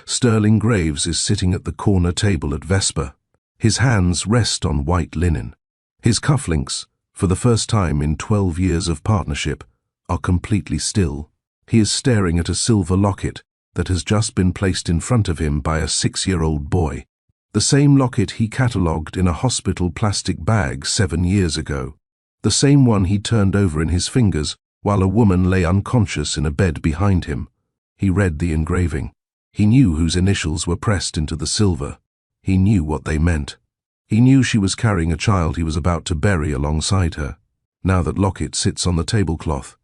Sterling Graves is sitting at the corner table at Vesper. His hands rest on white linen. His cufflinks, for the first time in 12 years of partnership, are completely still. He is staring at a silver locket that has just been placed in front of him by a 6-year-old boy. The same locket he catalogued in a hospital plastic bag 7 years ago. The same one he turned over in his fingers while a woman lay unconscious in a bed behind him. He read the engraving. He knew whose initials were pressed into the silver. He knew what they meant. He knew she was carrying a child he was about to bury alongside her. Now that locket sits on the tablecloth,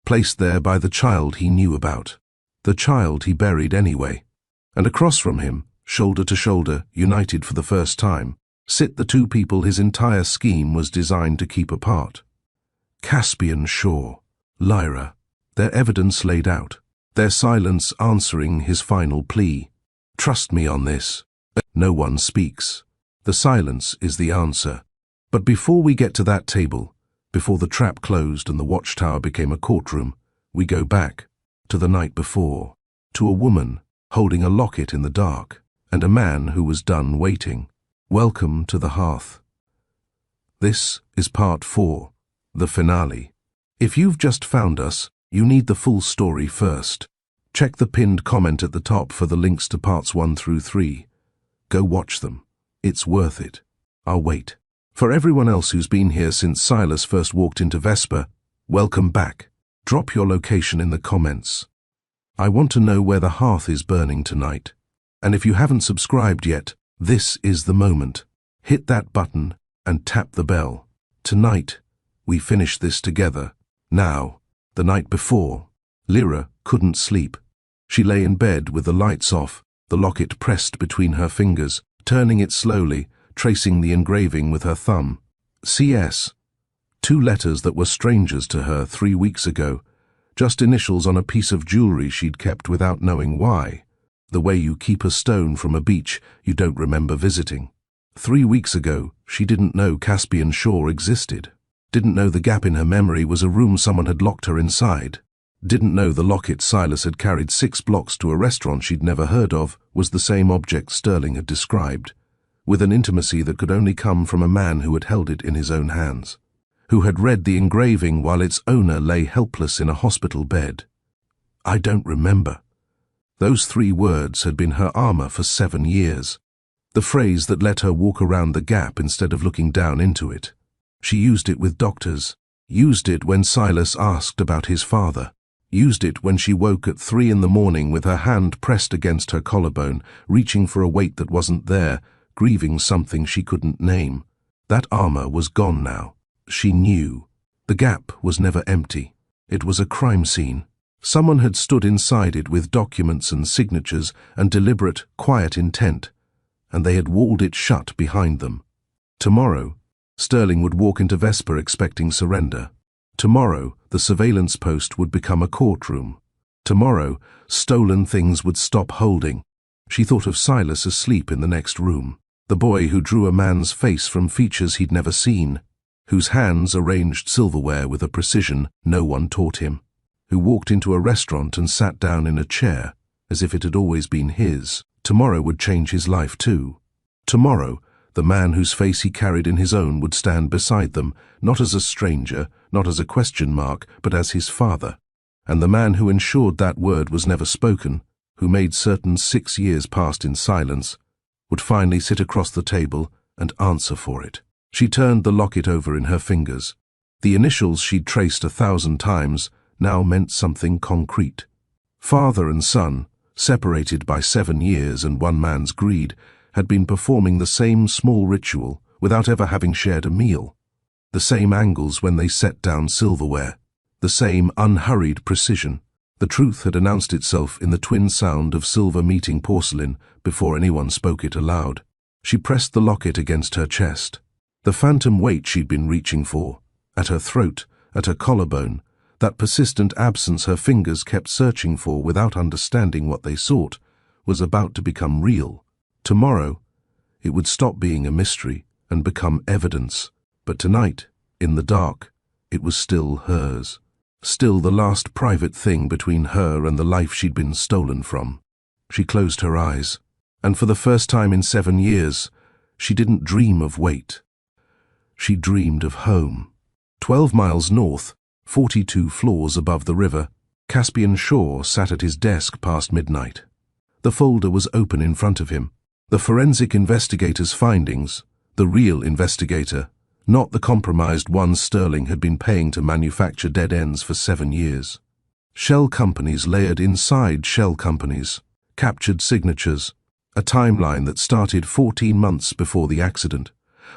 placed there by the child he knew about. The child he buried anyway. And across from him, shoulder to shoulder, united for the first time, sit the two people his entire scheme was designed to keep apart. Caspian Shaw, Lyra, their evidence laid out, their silence answering his final plea. Trust me on this. No one speaks. The silence is the answer. But before we get to that table, before the trap closed and the watchtower became a courtroom, we go back to the night before, to a woman holding a locket in the dark, and a man who was done waiting. Welcome to the hearth. This is part 4, the finale. If you've just found us, you need the full story first. Check the pinned comment at the top for the links to parts 1 through 3. Go watch them. It's worth it. I'll wait. For everyone else who's been here since Silas first walked into Vesper, welcome back. Drop your location in the comments. I want to know where the hearth is burning tonight. And if you haven't subscribed yet, this is the moment. Hit that button and tap the bell. Tonight, we finish this together. Now, the night before, Lyra couldn't sleep. She lay in bed with the lights off, the locket pressed between her fingers, turning it slowly, tracing the engraving with her thumb. CS. 2 letters that were strangers to her 3 weeks ago, just initials on a piece of jewelry she'd kept without knowing why. The way you keep a stone from a beach you don't remember visiting. 3 weeks ago, she didn't know Caspian Shaw existed. Didn't know the gap in her memory was a room someone had locked her inside. Didn't know the locket Silas had carried 6 blocks to a restaurant she'd never heard of was the same object Sterling had described, with an intimacy that could only come from a man who had held it in his own hands, who had read the engraving while its owner lay helpless in a hospital bed. I don't remember. Those 3 words had been her armor for 7 years. The phrase that let her walk around the gap instead of looking down into it. She used it with doctors, used it when Silas asked about his father, used it when she woke at 3 in the morning with her hand pressed against her collarbone, reaching for a weight that wasn't there, grieving something she couldn't name. That armor was gone now. She knew. The gap was never empty. It was a crime scene. Someone had stood inside it with documents and signatures and deliberate, quiet intent, and they had walled it shut behind them. Tomorrow, Sterling would walk into Vesper expecting surrender. Tomorrow, the surveillance post would become a courtroom. Tomorrow, stolen things would stop holding. She thought of Silas asleep in the next room, the boy who drew a man's face from features he'd never seen, whose hands arranged silverware with a precision no one taught him, who walked into a restaurant and sat down in a chair, as if it had always been his. Tomorrow would change his life too. Tomorrow, the man whose face he carried in his own would stand beside them, not as a stranger, not as a question mark, but as his father. And the man who ensured that word was never spoken, who made certain 6 years passed in silence, would finally sit across the table and answer for it. She turned the locket over in her fingers. The initials she'd traced 1,000 times now meant something concrete. Father and son, separated by 7 years and one man's greed, had been performing the same small ritual without ever having shared a meal. The same angles when they set down silverware. The same unhurried precision. The truth had announced itself in the twin sound of silver meeting porcelain before anyone spoke it aloud. She pressed the locket against her chest. The phantom weight she'd been reaching for, at her throat, at her collarbone, that persistent absence her fingers kept searching for without understanding what they sought, was about to become real. Tomorrow, it would stop being a mystery and become evidence. But tonight, in the dark, it was still hers. Still the last private thing between her and the life she'd been stolen from. She closed her eyes, and for the first time in 7 years, she didn't dream of wait. She dreamed of home. 12 miles north, 42 floors above the river, Caspian Shaw sat at his desk past midnight. The folder was open in front of him. The forensic investigator's findings, the real investigator, not the compromised one Sterling had been paying to manufacture dead ends for 7 years. Shell companies layered inside shell companies, captured signatures, a timeline that started 14 months before the accident,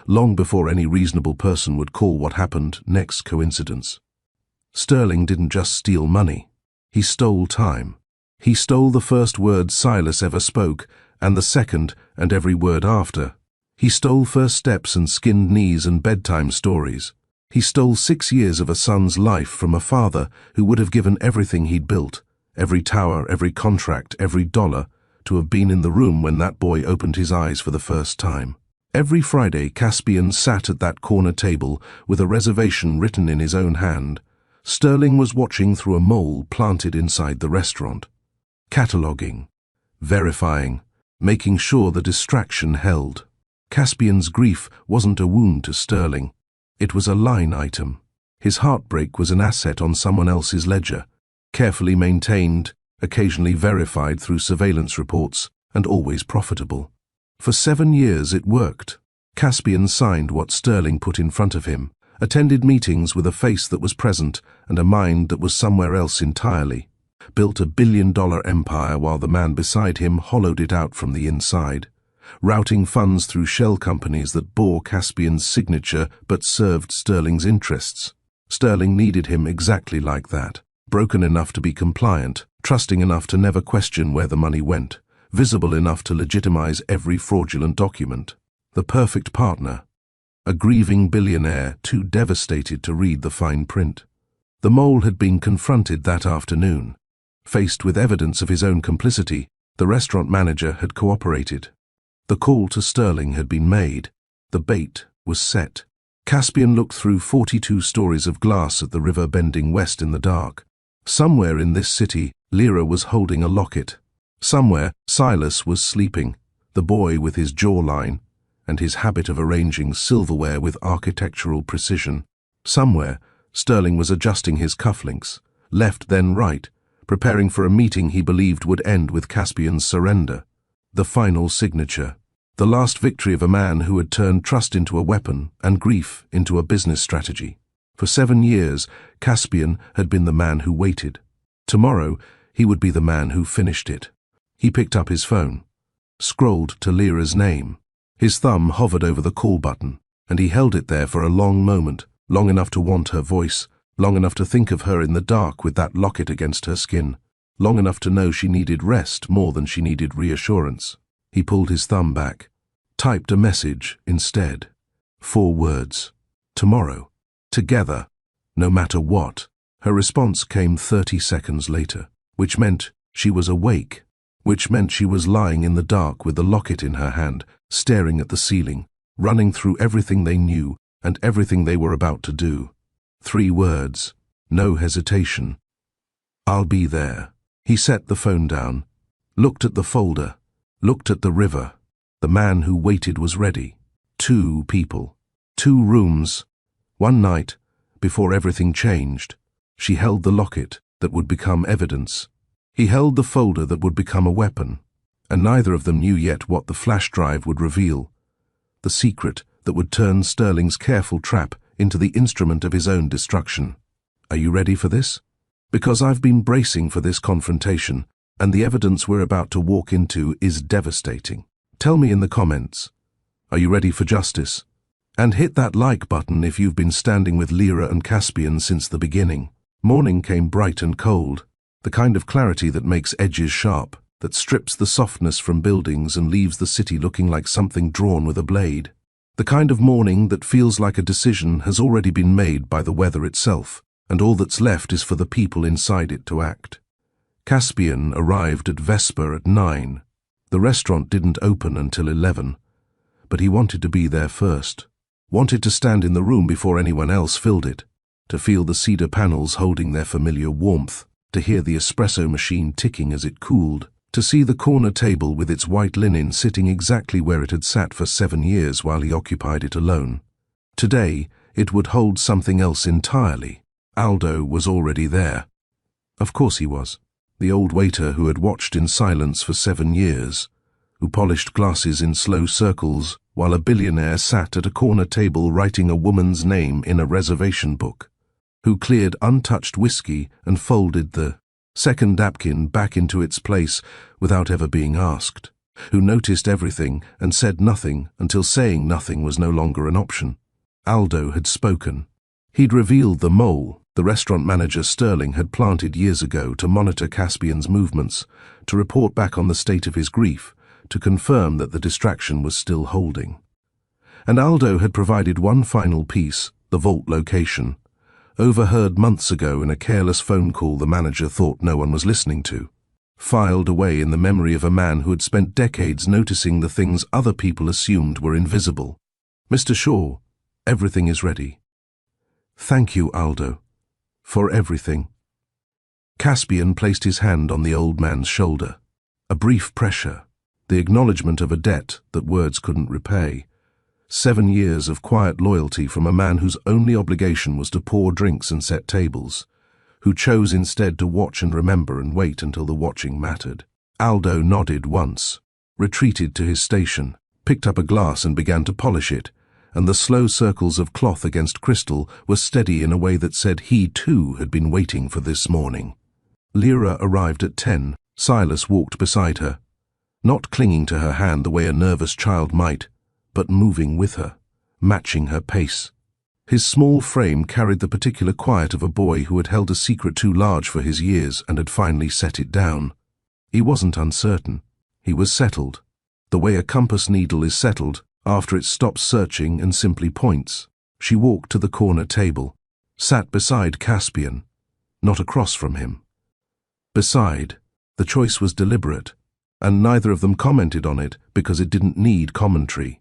long before any reasonable person would call what happened next coincidence. Sterling didn't just steal money. He stole time. He stole the first word Silas ever spoke, and the second and every word after. He stole first steps and skinned knees and bedtime stories. He stole 6 years of a son's life from a father who would have given everything he'd built, every tower, every contract, every dollar, to have been in the room when that boy opened his eyes for the first time. Every Friday, Caspian sat at that corner table with a reservation written in his own hand. Sterling was watching through a mole planted inside the restaurant, cataloguing, verifying, making sure the distraction held. Caspian's grief wasn't a wound to Sterling. It was a line item. His heartbreak was an asset on someone else's ledger, carefully maintained, occasionally verified through surveillance reports, and always profitable. For 7 years it worked. Caspian signed what Sterling put in front of him, attended meetings with a face that was present and a mind that was somewhere else entirely, built a billion-dollar empire while the man beside him hollowed it out from the inside, routing funds through shell companies that bore Caspian's signature but served Sterling's interests. Sterling needed him exactly like that, broken enough to be compliant, trusting enough to never question where the money went, visible enough to legitimize every fraudulent document. The perfect partner. A grieving billionaire too devastated to read the fine print. The mole had been confronted that afternoon. Faced with evidence of his own complicity, the restaurant manager had cooperated. The call to Sterling had been made. The bait was set. Caspian looked through 42 stories of glass at the river bending west in the dark. Somewhere in this city, Lyra was holding a locket. Somewhere, Silas was sleeping, the boy with his jawline and his habit of arranging silverware with architectural precision. Somewhere, Sterling was adjusting his cufflinks, left then right, preparing for a meeting he believed would end with Caspian's surrender. The final signature. The last victory of a man who had turned trust into a weapon and grief into a business strategy. For 7 years, Caspian had been the man who waited. Tomorrow, he would be the man who finished it. He picked up his phone, scrolled to Lyra's name. His thumb hovered over the call button, and he held it there for a long moment, long enough to want her voice, long enough to think of her in the dark with that locket against her skin, long enough to know she needed rest more than she needed reassurance. He pulled his thumb back, typed a message instead. 4 words. Tomorrow. Together. No matter what. Her response came 30 seconds later, which meant she was awake, which meant she was lying in the dark with the locket in her hand, staring at the ceiling, running through everything they knew and everything they were about to do. 3 words. No hesitation. I'll be there. He set the phone down, looked at the folder, looked at the river. The man who waited was ready. 2 people. 2 rooms. One night, before everything changed, she held the locket that would become evidence. He held the folder that would become a weapon, and neither of them knew yet what the flash drive would reveal, the secret that would turn Sterling's careful trap into the instrument of his own destruction. Are you ready for this? Because I've been bracing for this confrontation, and the evidence we're about to walk into is devastating. Tell me in the comments, are you ready for justice? And hit that like button if you've been standing with Lyra and Caspian since the beginning. Morning came bright and cold, the kind of clarity that makes edges sharp, that strips the softness from buildings and leaves the city looking like something drawn with a blade. The kind of morning that feels like a decision has already been made by the weather itself, and all that's left is for the people inside it to act. Caspian arrived at Vesper at 9. The restaurant didn't open until 11, but he wanted to be there first. Wanted to stand in the room before anyone else filled it, to feel the cedar panels holding their familiar warmth, to hear the espresso machine ticking as it cooled. To see the corner table with its white linen sitting exactly where it had sat for 7 years while he occupied it alone. Today, it would hold something else entirely. Aldo was already there. Of course he was. The old waiter who had watched in silence for 7 years, who polished glasses in slow circles while a billionaire sat at a corner table writing a woman's name in a reservation book, who cleared untouched whiskey and folded the second napkin back into its place without ever being asked, who noticed everything and said nothing until saying nothing was no longer an option. Aldo had spoken. He'd revealed the mole the restaurant manager Sterling had planted years ago to monitor Caspian's movements, to report back on the state of his grief, to confirm that the distraction was still holding. And Aldo had provided one final piece, the vault location, overheard months ago in a careless phone call the manager thought no one was listening to, filed away in the memory of a man who had spent decades noticing the things other people assumed were invisible. "Mr. Shaw, everything is ready." "Thank you, Aldo, for everything." Caspian placed his hand on the old man's shoulder. A brief pressure, the acknowledgement of a debt that words couldn't repay. 7 years of quiet loyalty from a man whose only obligation was to pour drinks and set tables, who chose instead to watch and remember and wait until the watching mattered. Aldo nodded once, retreated to his station, picked up a glass and began to polish it, and the slow circles of cloth against crystal were steady in a way that said he too had been waiting for this morning. Lyra arrived at 10. Silas walked beside her, not clinging to her hand the way a nervous child might, but moving with her, matching her pace. His small frame carried the particular quiet of a boy who had held a secret too large for his years and had finally set it down. He wasn't uncertain. He was settled, the way a compass needle is settled after it stops searching and simply points. She walked to the corner table, sat beside Caspian, not across from him. Beside, the choice was deliberate, and neither of them commented on it because it didn't need commentary.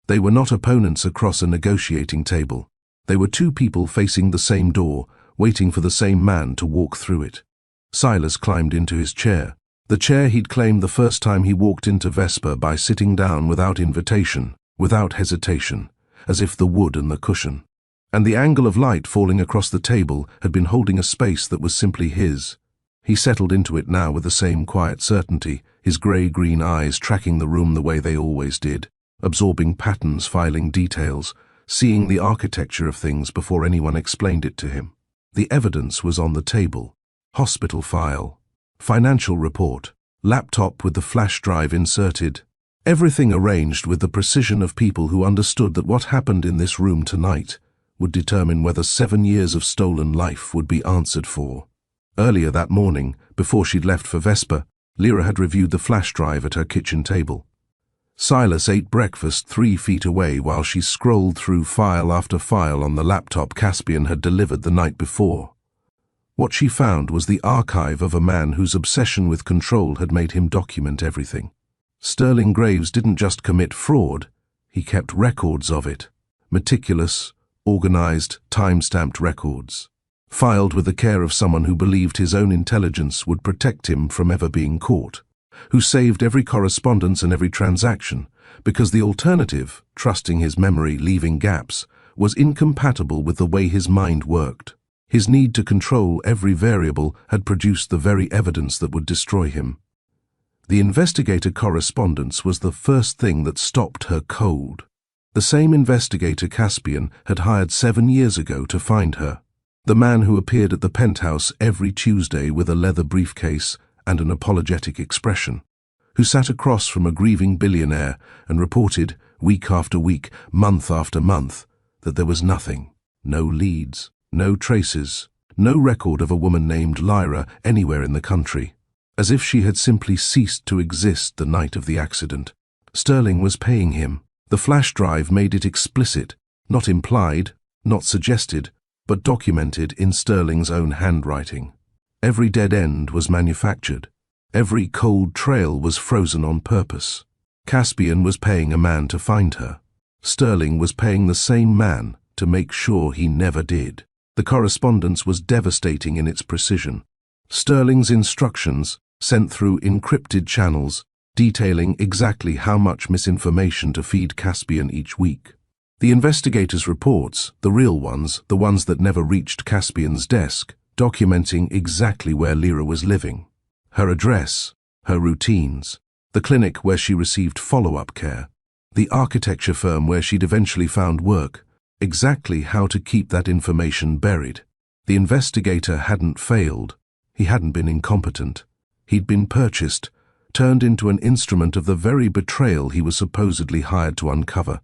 They were not opponents across a negotiating table. They were two people facing the same door, waiting for the same man to walk through it. Silas climbed into his chair, the chair he'd claimed the first time he walked into Vesper by sitting down without invitation, without hesitation, as if the wood and the cushion, and the angle of light falling across the table had been holding a space that was simply his. He settled into it now with the same quiet certainty, his grey-green eyes tracking the room the way they always did, absorbing patterns, filing details, seeing the architecture of things before anyone explained it to him. The evidence was on the table. Hospital file, financial report, laptop with the flash drive inserted. Everything arranged with the precision of people who understood that what happened in this room tonight would determine whether 7 years of stolen life would be answered for. Earlier that morning, before she'd left for Vesper, Lyra had reviewed the flash drive at her kitchen table. Silas ate breakfast 3 feet away while she scrolled through file after file on the laptop Caspian had delivered the night before. What she found was the archive of a man whose obsession with control had made him document everything. Sterling Graves didn't just commit fraud, he kept records of it. Meticulous, organized, time-stamped records, filed with the care of someone who believed his own intelligence would protect him from ever being caught, who saved every correspondence and every transaction, because the alternative, trusting his memory, leaving gaps, was incompatible with the way his mind worked. His need to control every variable had produced the very evidence that would destroy him. The investigator correspondence was the first thing that stopped her cold. The same investigator Caspian had hired 7 years ago to find her. The man who appeared at the penthouse every Tuesday with a leather briefcase and an apologetic expression, who sat across from a grieving billionaire and reported, week after week, month after month, that there was nothing, no leads, no traces, no record of a woman named Lyra anywhere in the country, as if she had simply ceased to exist the night of the accident. Sterling was paying him. The flash drive made it explicit, not implied, not suggested, but documented in Sterling's own handwriting. Every dead end was manufactured. Every cold trail was frozen on purpose. Caspian was paying a man to find her. Sterling was paying the same man to make sure he never did. The correspondence was devastating in its precision. Sterling's instructions, sent through encrypted channels, detailing exactly how much misinformation to feed Caspian each week. The investigators' reports, the real ones, the ones that never reached Caspian's desk, documenting exactly where Lyra was living, her address, her routines, the clinic where she received follow-up care, the architecture firm where she'd eventually found work, exactly how to keep that information buried. The investigator hadn't failed. He hadn't been incompetent. He'd been purchased, turned into an instrument of the very betrayal he was supposedly hired to uncover.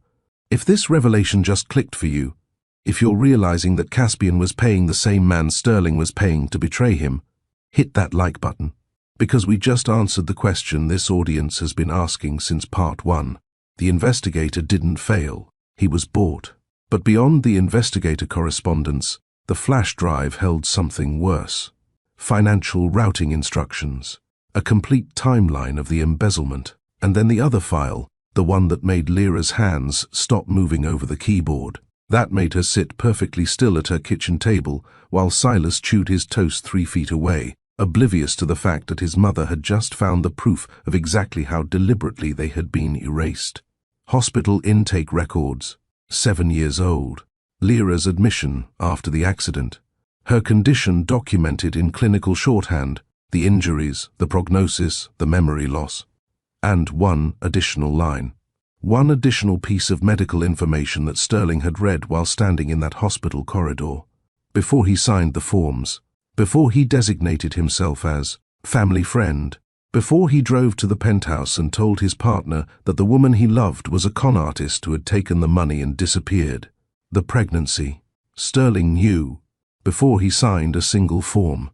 If this revelation just clicked for you, if you're realizing that Caspian was paying the same man Sterling was paying to betray him, hit that like button. Because we just answered the question this audience has been asking since part 1. The investigator didn't fail. He was bought. But beyond the investigator correspondence, the flash drive held something worse. Financial routing instructions, a complete timeline of the embezzlement, and then the other file, the one that made Lyra's hands stop moving over the keyboard. That made her sit perfectly still at her kitchen table while Silas chewed his toast 3 feet away, oblivious to the fact that his mother had just found the proof of exactly how deliberately they had been erased. Hospital intake records, 7 years old. Lyra's admission after the accident. Her condition documented in clinical shorthand, the injuries, the prognosis, the memory loss. And one additional line. One additional piece of medical information that Sterling had read while standing in that hospital corridor. Before he signed the forms, before he designated himself as family friend, before he drove to the penthouse and told his partner that the woman he loved was a con artist who had taken the money and disappeared. The pregnancy. Sterling knew, before he signed a single form.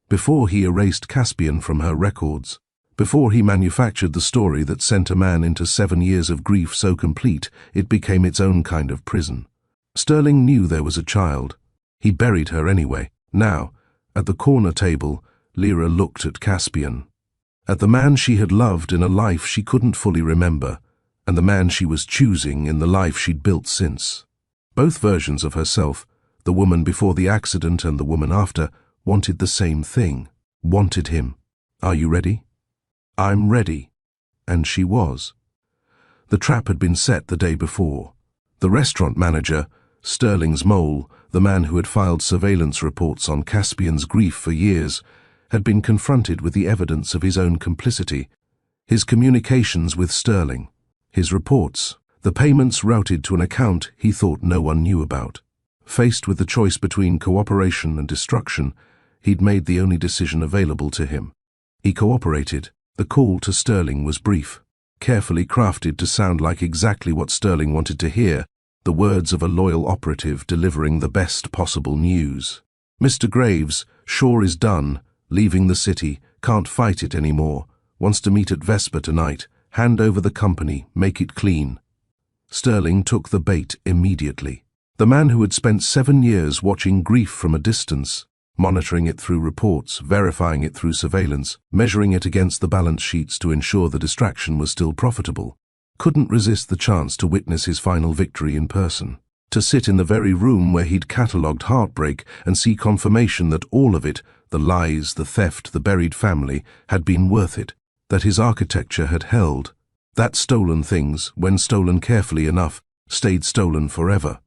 Before he erased Caspian from her records. Before he manufactured the story that sent a man into 7 years of grief so complete it became its own kind of prison. Sterling knew there was a child. He buried her anyway. Now, at the corner table, Lyra looked at Caspian. At the man she had loved in a life she couldn't fully remember, and the man she was choosing in the life she'd built since. Both versions of herself, the woman before the accident and the woman after, wanted the same thing. Wanted him. Are you ready? I'm ready. And she was. The trap had been set the day before. The restaurant manager, Sterling's mole, the man who had filed surveillance reports on Caspian's grief for years, had been confronted with the evidence of his own complicity, his communications with Sterling, his reports, the payments routed to an account he thought no one knew about. Faced with the choice between cooperation and destruction, he'd made the only decision available to him. He cooperated. The call to Sterling was brief, carefully crafted to sound like exactly what Sterling wanted to hear, the words of a loyal operative delivering the best possible news. Mr. Graves, sure is done, leaving the city, can't fight it anymore, wants to meet at Vesper tonight, hand over the company, make it clean. Sterling took the bait immediately. The man who had spent 7 years watching grief from a distance, monitoring it through reports, verifying it through surveillance, measuring it against the balance sheets to ensure the distraction was still profitable, couldn't resist the chance to witness his final victory in person, to sit in the very room where he'd catalogued heartbreak and see confirmation that all of it, the lies, the theft, the buried family, had been worth it, that his architecture had held, that stolen things, when stolen carefully enough, stayed stolen forever.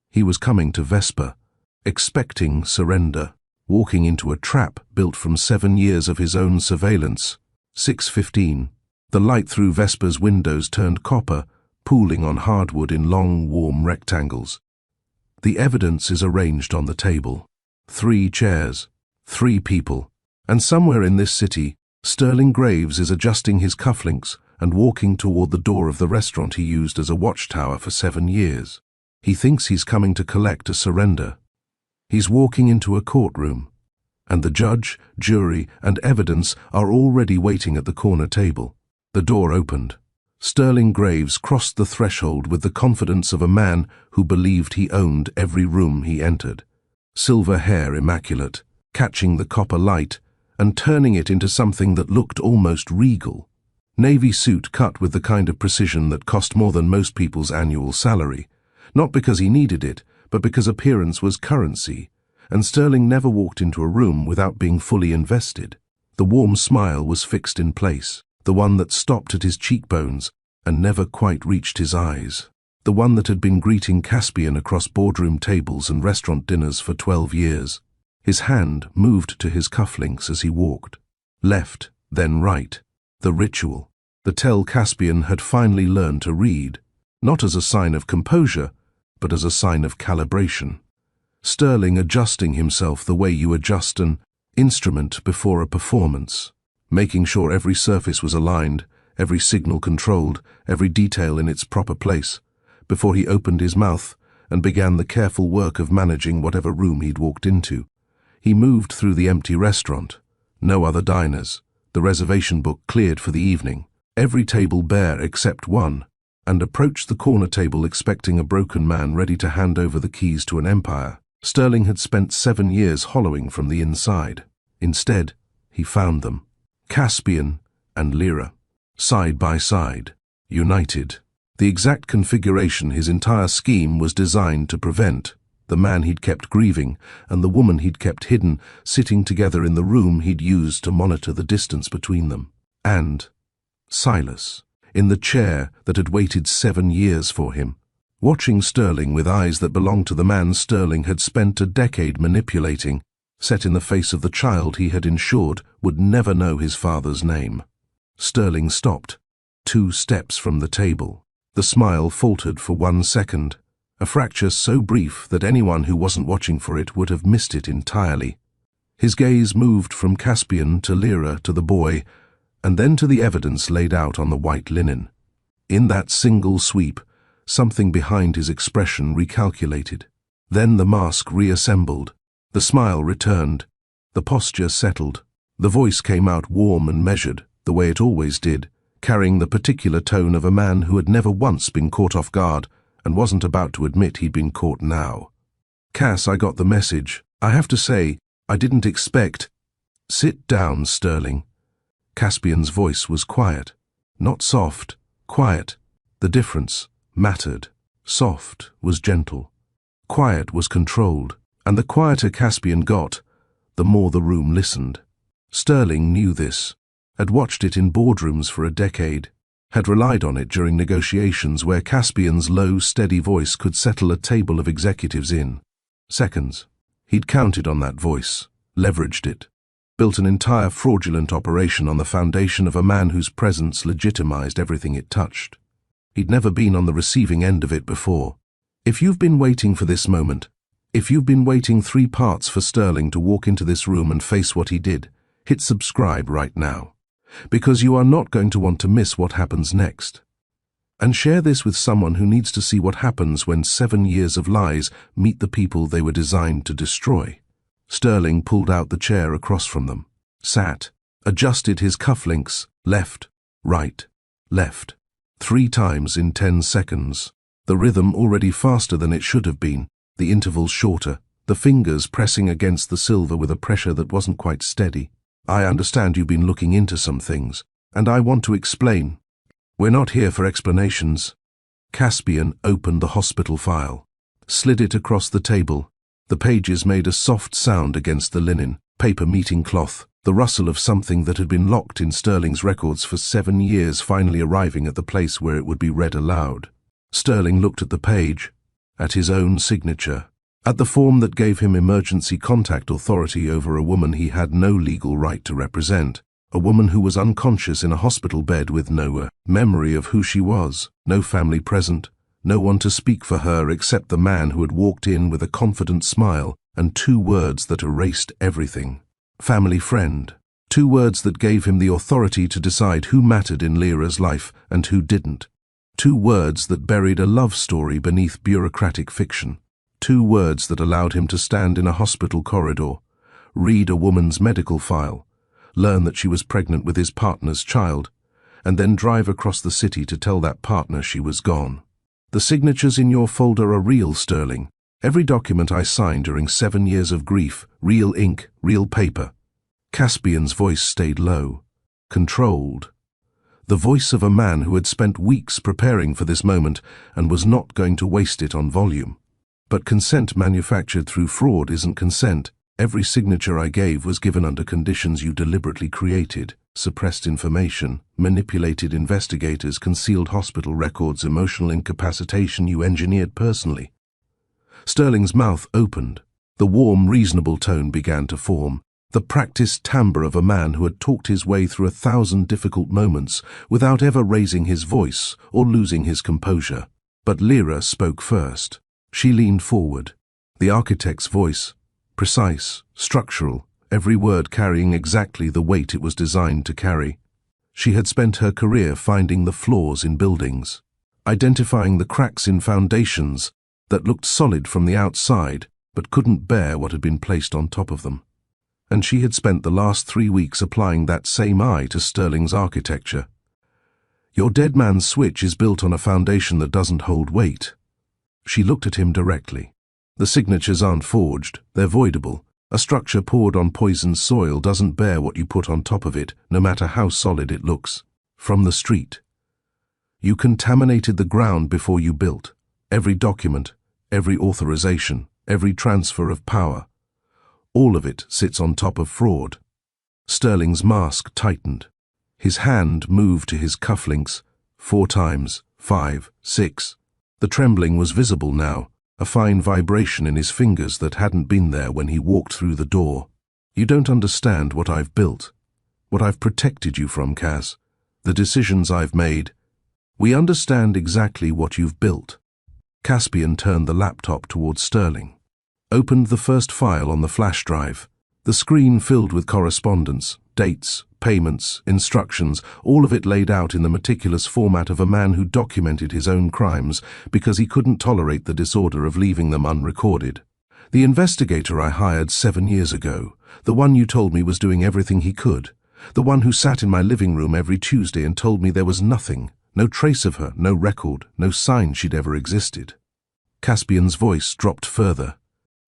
He was coming to Vesper, expecting surrender. Walking into a trap built from 7 years of his own surveillance. 6:15. The light through Vesper's windows turned copper, pooling on hardwood in long, warm rectangles. The evidence is arranged on the table. 3 chairs, 3 people, and somewhere in this city, Sterling Graves is adjusting his cufflinks and walking toward the door of the restaurant he used as a watchtower for 7 years. He thinks he's coming to collect a surrender. He's walking into a courtroom, and the judge, jury, and evidence are already waiting at the corner table. The door opened. Sterling Graves crossed the threshold with the confidence of a man who believed he owned every room he entered. Silver hair immaculate, catching the copper light and turning it into something that looked almost regal. Navy suit cut with the kind of precision that cost more than most people's annual salary, not because he needed it, but because appearance was currency, and Sterling never walked into a room without being fully invested. The warm smile was fixed in place, the one that stopped at his cheekbones and never quite reached his eyes. The one that had been greeting Caspian across boardroom tables and restaurant dinners for 12 years. His hand moved to his cufflinks as he walked. Left, then right. The ritual. The tell Caspian had finally learned to read, not as a sign of composure, but as a sign of calibration. Sterling adjusting himself the way you adjust an instrument before a performance, making sure every surface was aligned, every signal controlled, every detail in its proper place, before he opened his mouth and began the careful work of managing whatever room he'd walked into. He moved through the empty restaurant. No other diners. The reservation book cleared for the evening. Every table bare except one, and approached the corner table expecting a broken man ready to hand over the keys to an empire. Sterling had spent 7 years hollowing from the inside. Instead, he found them. Caspian and Lyra. Side by side. United. The exact configuration his entire scheme was designed to prevent. The man he'd kept grieving and the woman he'd kept hidden, sitting together in the room he'd used to monitor the distance between them. And Silas, in the chair that had waited 7 years for him, watching Sterling with eyes that belonged to the man Sterling had spent a decade manipulating, set in the face of the child he had ensured would never know his father's name. Sterling stopped, 2 steps from the table. The smile faltered for 1 second, a fracture so brief that anyone who wasn't watching for it would have missed it entirely. His gaze moved from Caspian to Lyra to the boy, and then to the evidence laid out on the white linen. In that single sweep, something behind his expression recalculated. Then the mask reassembled, the smile returned, the posture settled. The voice came out warm and measured, the way it always did, carrying the particular tone of a man who had never once been caught off guard and wasn't about to admit he'd been caught now. Cass, I got the message. I have to say, I didn't expect. Sit down, Sterling. Caspian's voice was quiet. Not soft, quiet. The difference mattered. Soft was gentle. Quiet was controlled. And the quieter Caspian got, the more the room listened. Sterling knew this. Had watched it in boardrooms for a decade, had relied on it during negotiations where Caspian's low, steady voice could settle a table of executives in seconds. He'd counted on that voice, leveraged it, built an entire fraudulent operation on the foundation of a man whose presence legitimized everything it touched. He'd never been on the receiving end of it before. If you've been waiting for this moment, if you've been waiting 3 parts for Sterling to walk into this room and face what he did, hit subscribe right now, because you are not going to want to miss what happens next. And share this with someone who needs to see what happens when 7 years of lies meet the people they were designed to destroy. Sterling pulled out the chair across from them, sat, adjusted his cufflinks, left, right, left, 3 times in 10 seconds. The rhythm already faster than it should have been, the intervals shorter, the fingers pressing against the silver with a pressure that wasn't quite steady. I understand you've been looking into some things, and I want to explain. We're not here for explanations. Caspian opened the hospital file, slid it across the table. The pages made a soft sound against the linen, paper meeting cloth, the rustle of something that had been locked in Sterling's records for 7 years finally arriving at the place where it would be read aloud. Sterling looked at the page, at his own signature, at the form that gave him emergency contact authority over a woman he had no legal right to represent, a woman who was unconscious in a hospital bed with no memory of who she was, no family present, no one to speak for her except the man who had walked in with a confident smile and 2 words that erased everything. Family friend. 2 words that gave him the authority to decide who mattered in Lyra's life and who didn't. 2 words that buried a love story beneath bureaucratic fiction. 2 words that allowed him to stand in a hospital corridor, read a woman's medical file, learn that she was pregnant with his partner's child, and then drive across the city to tell that partner she was gone. The signatures in your folder are real, Sterling. Every document I signed during 7 years of grief, real ink, real paper. Caspian's voice stayed low, controlled. The voice of a man who had spent weeks preparing for this moment and was not going to waste it on volume. But consent manufactured through fraud isn't consent. Every signature I gave was given under conditions you deliberately created: suppressed information, manipulated investigators, concealed hospital records, emotional incapacitation you engineered personally. Sterling's mouth opened. The warm, reasonable tone began to form, the practiced timbre of a man who had talked his way through 1,000 difficult moments without ever raising his voice or losing his composure. But Lyra spoke first. She leaned forward. The architect's voice, precise, structural, every word carrying exactly the weight it was designed to carry. She had spent her career finding the flaws in buildings, identifying the cracks in foundations that looked solid from the outside but couldn't bear what had been placed on top of them. And she had spent the last 3 weeks applying that same eye to Sterling's architecture. Your dead man's switch is built on a foundation that doesn't hold weight. She looked at him directly. The signatures aren't forged, they're voidable. A structure poured on poisoned soil doesn't bear what you put on top of it, no matter how solid it looks. From the street. You contaminated the ground before you built. Every document, every authorization, every transfer of power. All of it sits on top of fraud. Sterling's mask tightened. His hand moved to his cufflinks 4 times, 5, 6. The trembling was visible now, a fine vibration in his fingers that hadn't been there when he walked through the door. You don't understand what I've built, what I've protected you from, Cass, the decisions I've made. We understand exactly what you've built. Caspian turned the laptop towards Sterling, opened the first file on the flash drive. The screen filled with correspondence, dates, payments, instructions, all of it laid out in the meticulous format of a man who documented his own crimes because he couldn't tolerate the disorder of leaving them unrecorded. The investigator I hired 7 years ago, the one you told me was doing everything he could, the one who sat in my living room every Tuesday and told me there was nothing, no trace of her, no record, no sign she'd ever existed. Caspian's voice dropped further.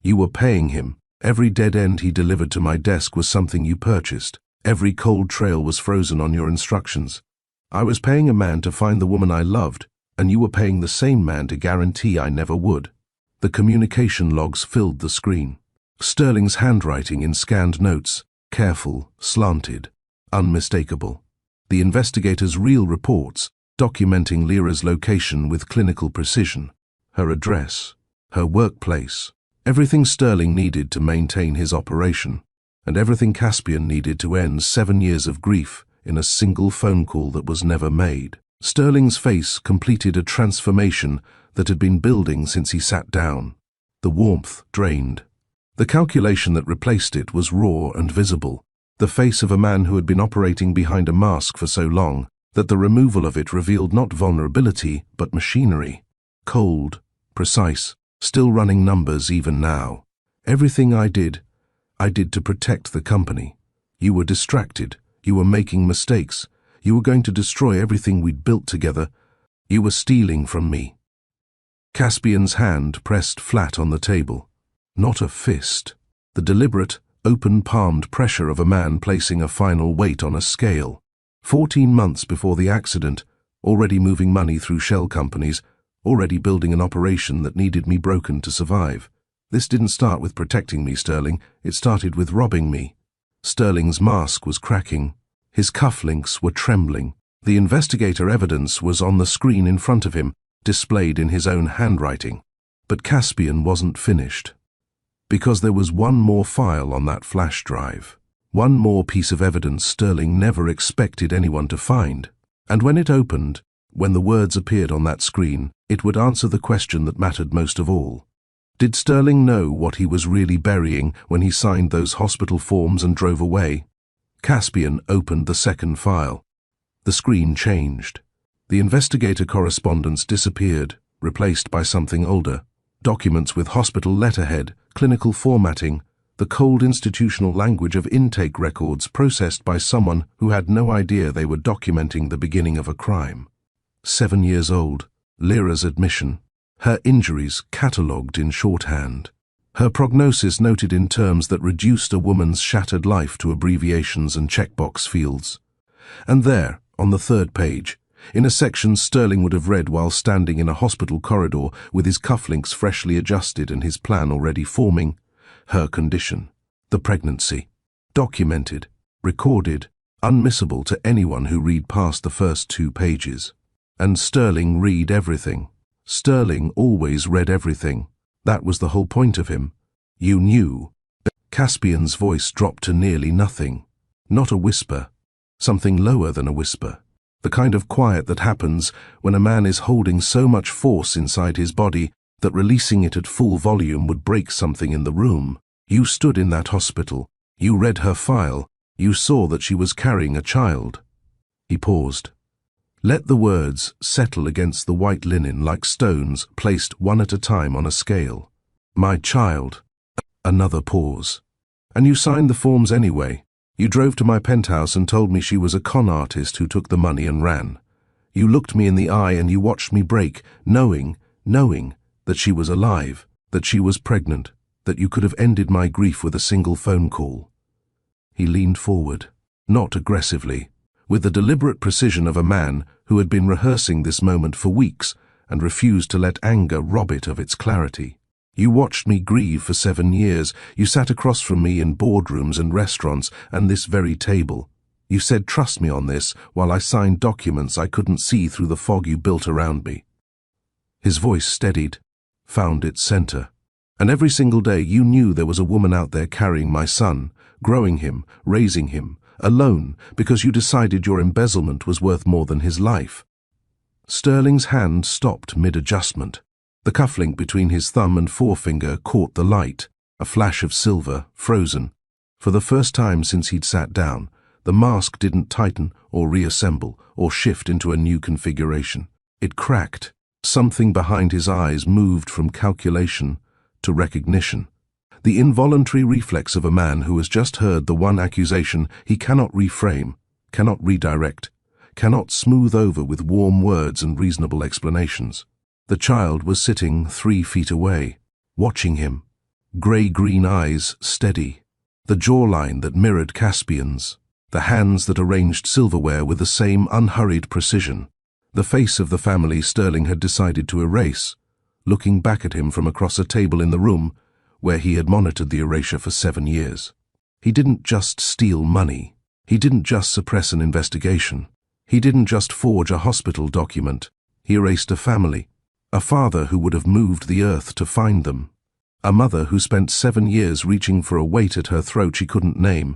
You were paying him. Every dead end he delivered to my desk was something you purchased. Every cold trail was frozen on your instructions. I was paying a man to find the woman I loved, and you were paying the same man to guarantee I never would. The communication logs filled the screen. Sterling's handwriting in scanned notes, careful, slanted, unmistakable. The investigator's real reports, documenting Lyra's location with clinical precision. Her address, her workplace, everything Sterling needed to maintain his operation, and everything Caspian needed to end 7 years of grief in a single phone call that was never made. Sterling's face completed a transformation that had been building since he sat down. The warmth drained. The calculation that replaced it was raw and visible, the face of a man who had been operating behind a mask for so long that the removal of it revealed not vulnerability but machinery. Cold, precise, still running numbers even now. Everything I did to protect the company. You were distracted. You were making mistakes. You were going to destroy everything we'd built together. You were stealing from me. Caspian's hand pressed flat on the table. Not a fist. The deliberate, open-palmed pressure of a man placing a final weight on a scale. 14 months before the accident, already moving money through shell companies, already building an operation that needed me broken to survive. This didn't start with protecting me, Sterling. It started with robbing me. Sterling's mask was cracking. His cufflinks were trembling. The investigator evidence was on the screen in front of him, displayed in his own handwriting. But Caspian wasn't finished. Because there was one more file on that flash drive. One more piece of evidence Sterling never expected anyone to find. And when it opened, when the words appeared on that screen, it would answer the question that mattered most of all. Did Sterling know what he was really burying when he signed those hospital forms and drove away? Caspian opened the second file. The screen changed. The investigator correspondence disappeared, replaced by something older. Documents with hospital letterhead, clinical formatting, the cold institutional language of intake records processed by someone who had no idea they were documenting the beginning of a crime. 7 years old, Lyra's admission, her injuries catalogued in shorthand, her prognosis noted in terms that reduced a woman's shattered life to abbreviations and checkbox fields. And there, on the 3rd page, in a section Sterling would have read while standing in a hospital corridor with his cufflinks freshly adjusted and his plan already forming, her condition. The pregnancy. Documented, recorded, unmissable to anyone who read past the first 2 pages. And Sterling read everything. Sterling always read everything. That was the whole point of him. You knew. Caspian's voice dropped to nearly nothing. Not a whisper. Something lower than a whisper. The kind of quiet that happens when a man is holding so much force inside his body that releasing it at full volume would break something in the room. You stood in that hospital. You read her file. You saw that she was carrying a child. He paused. Let the words settle against the white linen like stones placed one at a time on a scale. My child. Another pause. And you signed the forms anyway. You drove to my penthouse and told me she was a con artist who took the money and ran. You looked me in the eye and you watched me break, knowing that she was alive, that she was pregnant, that you could have ended my grief with a single phone call. He leaned forward, not aggressively, with the deliberate precision of a man who had been rehearsing this moment for weeks and refused to let anger rob it of its clarity. You watched me grieve for 7 years. You sat across from me in boardrooms and restaurants and this very table. You said trust me on this while I signed documents I couldn't see through the fog you built around me. His voice steadied, found its center. And every single day you knew there was a woman out there carrying my son, growing him, raising him, alone because you decided your embezzlement was worth more than his life. Sterling's hand stopped mid-adjustment. The cufflink between his thumb and forefinger caught the light, a flash of silver, frozen. For the first time since he'd sat down, the mask didn't tighten or reassemble or shift into a new configuration. It cracked. Something behind his eyes moved from calculation to recognition. The involuntary reflex of a man who has just heard the one accusation he cannot reframe, cannot redirect, cannot smooth over with warm words and reasonable explanations. The child was sitting 3 feet away, watching him, grey-green eyes steady, the jawline that mirrored Caspian's, the hands that arranged silverware with the same unhurried precision. The face of the family Sterling had decided to erase, looking back at him from across a table in the room where he had monitored the erasure for 7 years. He didn't just steal money. He didn't just suppress an investigation. He didn't just forge a hospital document. He erased a family. A father who would have moved the earth to find them. A mother who spent 7 years reaching for a weight at her throat she couldn't name.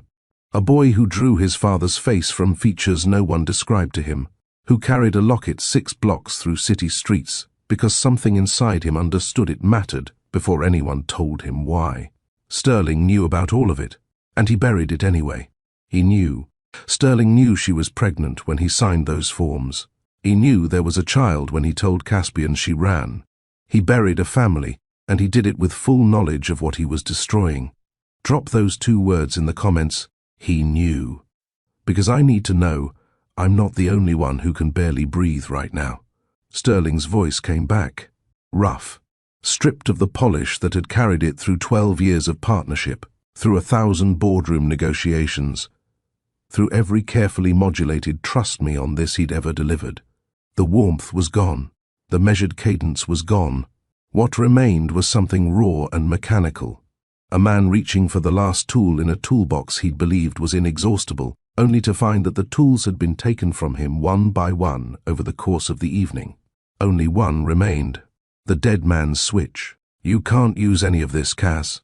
A boy who drew his father's face from features no one described to him. Who carried a locket 6 blocks through city streets because something inside him understood it mattered before anyone told him why. Sterling knew about all of it, and he buried it anyway. He knew. Sterling knew she was pregnant when he signed those forms. He knew there was a child when he told Caspian she ran. He buried a family, and he did it with full knowledge of what he was destroying. Drop those 2 words in the comments. He knew. Because I need to know I'm not the only one who can barely breathe right now. Sterling's voice came back, rough, stripped of the polish that had carried it through 12 years of partnership, through 1,000 boardroom negotiations, through every carefully modulated trust me on this he'd ever delivered. The warmth was gone. The measured cadence was gone. What remained was something raw and mechanical. A man reaching for the last tool in a toolbox he'd believed was inexhaustible, only to find that the tools had been taken from him one by one over the course of the evening. Only one remained. The dead man's switch. You can't use any of this, Cass.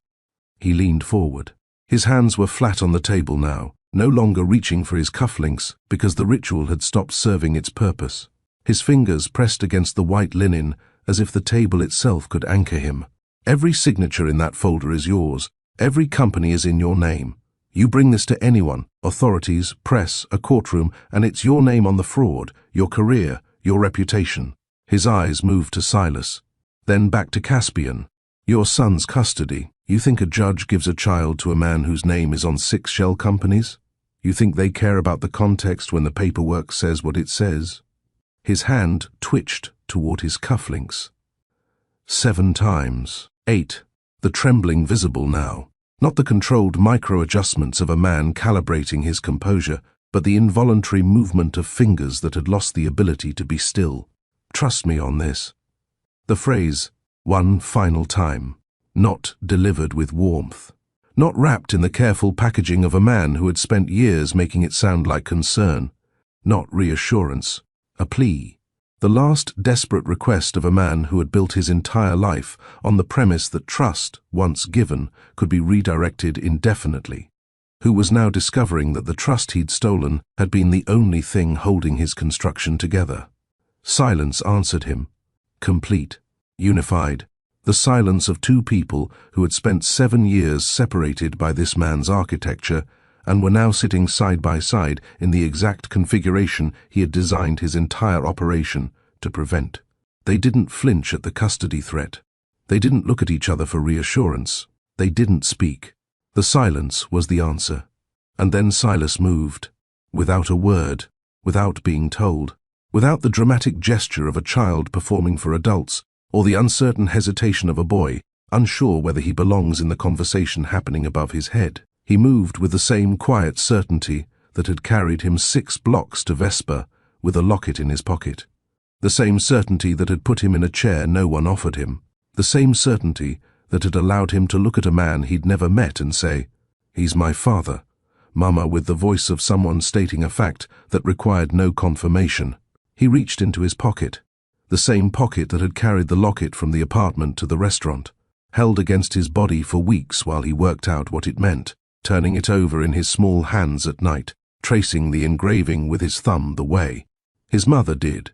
He leaned forward. His hands were flat on the table now, no longer reaching for his cufflinks because the ritual had stopped serving its purpose. His fingers pressed against the white linen as if the table itself could anchor him. Every signature in that folder is yours. Every company is in your name. You bring this to anyone, authorities, press, a courtroom, and it's your name on the fraud, your career, your reputation. His eyes moved to Silas, then back to Caspian. Your son's custody. You think a judge gives a child to a man whose name is on 6 shell companies? You think they care about the context when the paperwork says what it says? His hand twitched toward his cufflinks. 7 times. 8. The trembling visible now. Not the controlled micro-adjustments of a man calibrating his composure, but the involuntary movement of fingers that had lost the ability to be still. Trust me on this. The phrase, one final time, not delivered with warmth, not wrapped in the careful packaging of a man who had spent years making it sound like concern, not reassurance, a plea. The last desperate request of a man who had built his entire life on the premise that trust, once given, could be redirected indefinitely, who was now discovering that the trust he'd stolen had been the only thing holding his construction together. Silence answered him, complete, unified, the silence of two people who had spent 7 years separated by this man's architecture and were now sitting side by side in the exact configuration he had designed his entire operation to prevent. They didn't flinch at the custody threat. They didn't look at each other for reassurance. They didn't speak. The silence was the answer. And then Silas moved, without a word, without being told, without the dramatic gesture of a child performing for adults, or the uncertain hesitation of a boy, unsure whether he belongs in the conversation happening above his head. He moved with the same quiet certainty that had carried him 6 blocks to Vesper with a locket in his pocket. The same certainty that had put him in a chair no one offered him. The same certainty that had allowed him to look at a man he'd never met and say, "He's my father," Mama, with the voice of someone stating a fact that required no confirmation. He reached into his pocket, the same pocket that had carried the locket from the apartment to the restaurant, held against his body for weeks while he worked out what it meant, turning it over in his small hands at night, tracing the engraving with his thumb the way his mother did,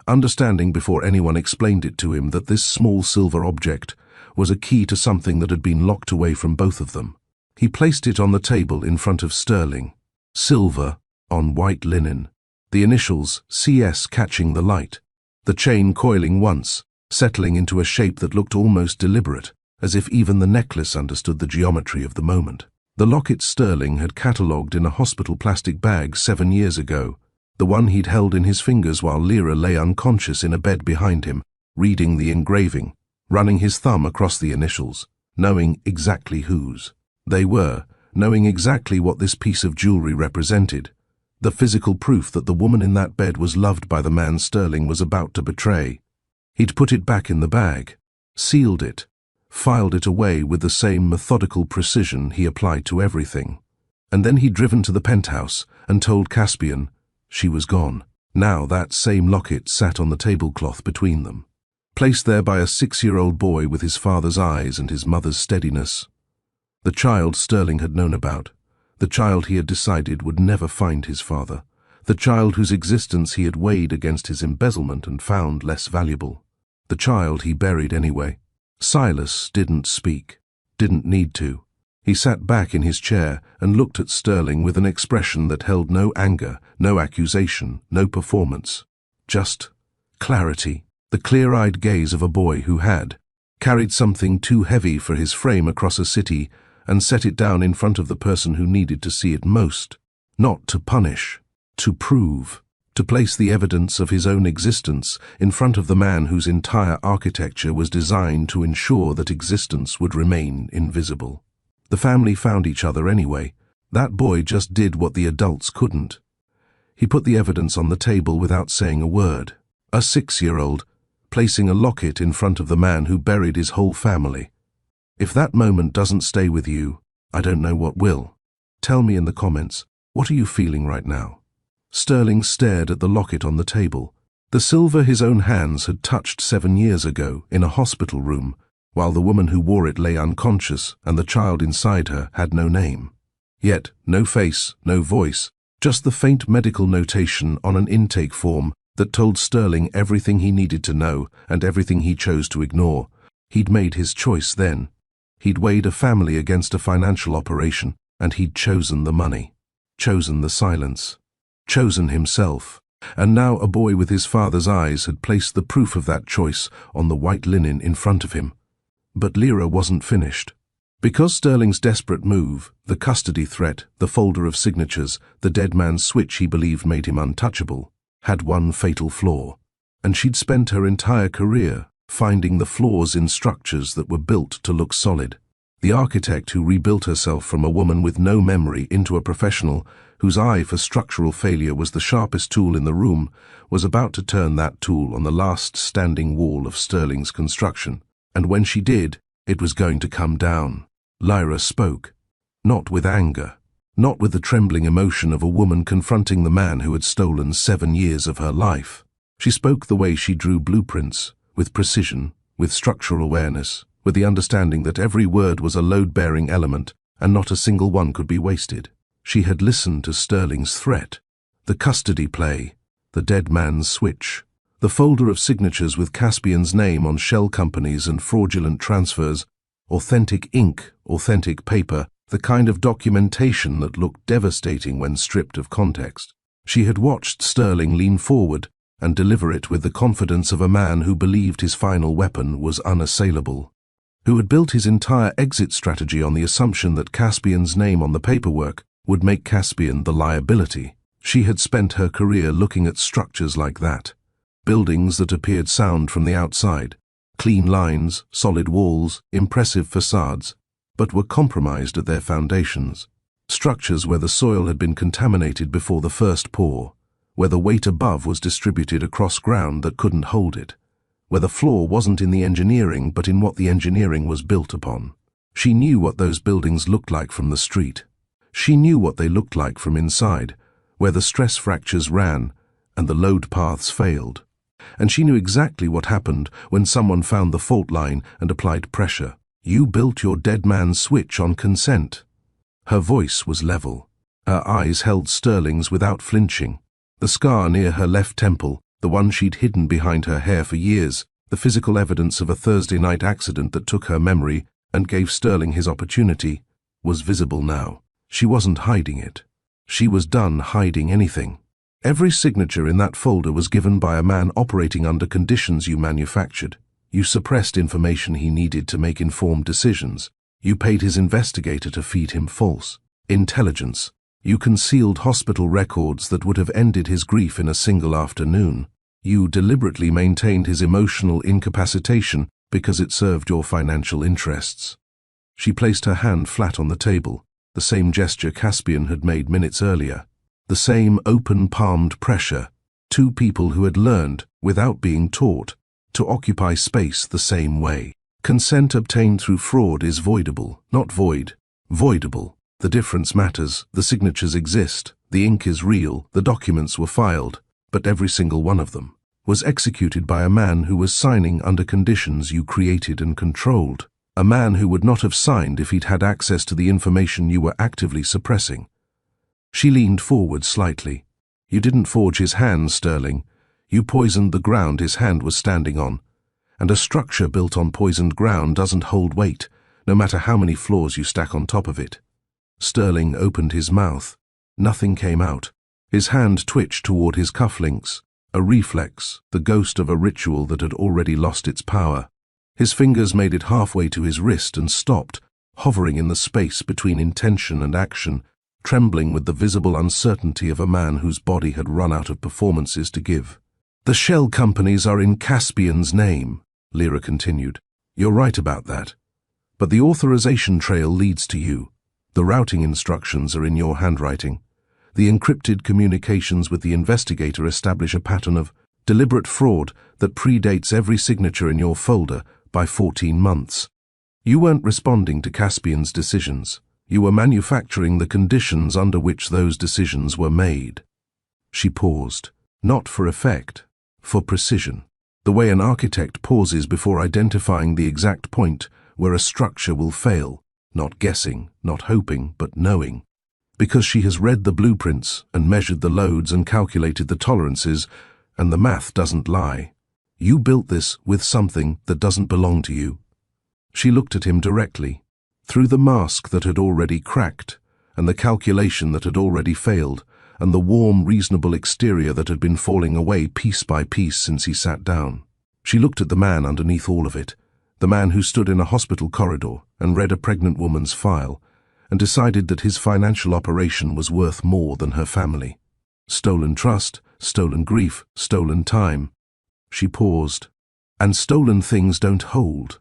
understanding before anyone explained it to him that this small silver object was a key to something that had been locked away from both of them. He placed it on the table in front of Sterling, silver on white linen, the initials CS catching the light, the chain coiling once, settling into a shape that looked almost deliberate, as if even the necklace understood the geometry of the moment. The locket Sterling had catalogued in a hospital plastic bag 7 years ago, the one he'd held in his fingers while Lyra lay unconscious in a bed behind him, reading the engraving, running his thumb across the initials, knowing exactly whose they were, knowing exactly what this piece of jewelry represented, the physical proof that the woman in that bed was loved by the man Sterling was about to betray. He'd put it back in the bag, sealed it, filed it away with the same methodical precision he applied to everything. And then he'd driven to the penthouse and told Caspian she was gone. Now that same locket sat on the tablecloth between them, placed there by a 6-year-old boy with his father's eyes and his mother's steadiness. The child Sterling had known about, the child he had decided would never find his father, the child whose existence he had weighed against his embezzlement and found less valuable, the child he buried anyway. Silas didn't speak, didn't need to. He sat back in his chair and looked at Sterling with an expression that held no anger, no accusation, no performance. Just clarity, the clear-eyed gaze of a boy who had carried something too heavy for his frame across a city and set it down in front of the person who needed to see it most, not to punish, to prove, to place the evidence of his own existence in front of the man whose entire architecture was designed to ensure that existence would remain invisible. The family found each other anyway. That boy just did what the adults couldn't. He put the evidence on the table without saying a word. A 6-year-old, placing a locket in front of the man who buried his whole family. If that moment doesn't stay with you, I don't know what will. Tell me in the comments, what are you feeling right now? Sterling stared at the locket on the table, the silver his own hands had touched 7 years ago in a hospital room, while the woman who wore it lay unconscious and the child inside her had no name. Yet, no face, no voice, just the faint medical notation on an intake form that told Sterling everything he needed to know and everything he chose to ignore. He'd made his choice then. He'd weighed a family against a financial operation, and he'd chosen the money, chosen the silence, chosen himself. And now a boy with his father's eyes had placed the proof of that choice on the white linen in front of him. But Lyra wasn't finished. Because Sterling's desperate move, the custody threat, the folder of signatures, the dead man's switch he believed made him untouchable, had one fatal flaw, and she'd spent her entire career finding the flaws in structures that were built to look solid. The architect who rebuilt herself from a woman with no memory into a professional whose eye for structural failure was the sharpest tool in the room was about to turn that tool on the last standing wall of Sterling's construction. And when she did, it was going to come down. Lyra spoke. Not with anger. Not with the trembling emotion of a woman confronting the man who had stolen 7 years of her life. She spoke the way she drew blueprints, with precision, with structural awareness, with the understanding that every word was a load-bearing element and not a single one could be wasted. She had listened to Sterling's threat, the custody play, the dead man's switch, the folder of signatures with Caspian's name on shell companies and fraudulent transfers, authentic ink, authentic paper, the kind of documentation that looked devastating when stripped of context. She had watched Sterling lean forward and deliver it with the confidence of a man who believed his final weapon was unassailable, who had built his entire exit strategy on the assumption that Caspian's name on the paperwork would make Caspian the liability. She had spent her career looking at structures like that, buildings that appeared sound from the outside, clean lines, solid walls, impressive facades, but were compromised at their foundations. Structures where the soil had been contaminated before the first pour, where the weight above was distributed across ground that couldn't hold it, where the flaw wasn't in the engineering but in what the engineering was built upon. She knew what those buildings looked like from the street. She knew what they looked like from inside, where the stress fractures ran and the load paths failed. And she knew exactly what happened when someone found the fault line and applied pressure. You built your dead man's switch on consent. Her voice was level. Her eyes held Sterling's without flinching. The scar near her left temple, the one she'd hidden behind her hair for years, the physical evidence of a Thursday night accident that took her memory and gave Sterling his opportunity, was visible now. She wasn't hiding it. She was done hiding anything. Every signature in that folder was given by a man operating under conditions you manufactured. You suppressed information he needed to make informed decisions. You paid his investigator to feed him false intelligence. You concealed hospital records that would have ended his grief in a single afternoon. You deliberately maintained his emotional incapacitation because it served your financial interests. She placed her hand flat on the table, the same gesture Caspian had made minutes earlier. The same open-palmed pressure. Two people who had learned, without being taught, to occupy space the same way. Consent obtained through fraud is voidable, not void. Voidable. The difference matters, the signatures exist, the ink is real, the documents were filed, but every single one of them was executed by a man who was signing under conditions you created and controlled. A man who would not have signed if he'd had access to the information you were actively suppressing. She leaned forward slightly. You didn't forge his hand, Sterling. You poisoned the ground his hand was standing on. And a structure built on poisoned ground doesn't hold weight, no matter how many floors you stack on top of it. Sterling opened his mouth. Nothing came out. His hand twitched toward his cufflinks, a reflex, the ghost of a ritual that had already lost its power. His fingers made it halfway to his wrist and stopped, hovering in the space between intention and action, trembling with the visible uncertainty of a man whose body had run out of performances to give. The shell companies are in Caspian's name, Lyra continued. You're right about that. But the authorization trail leads to you. The routing instructions are in your handwriting. The encrypted communications with the investigator establish a pattern of deliberate fraud that predates every signature in your folder by 14 months. You weren't responding to Caspian's decisions. You were manufacturing the conditions under which those decisions were made. She paused, not for effect, for precision. The way an architect pauses before identifying the exact point where a structure will fail, not guessing, not hoping, but knowing. Because she has read the blueprints and measured the loads and calculated the tolerances, and the math doesn't lie. You built this with something that doesn't belong to you. She looked at him directly. Through the mask that had already cracked, and the calculation that had already failed, and the warm, reasonable exterior that had been falling away piece by piece since he sat down. She looked at the man underneath all of it, the man who stood in a hospital corridor and read a pregnant woman's file, and decided that his financial operation was worth more than her family. Stolen trust, stolen grief, stolen time. She paused. And stolen things don't hold.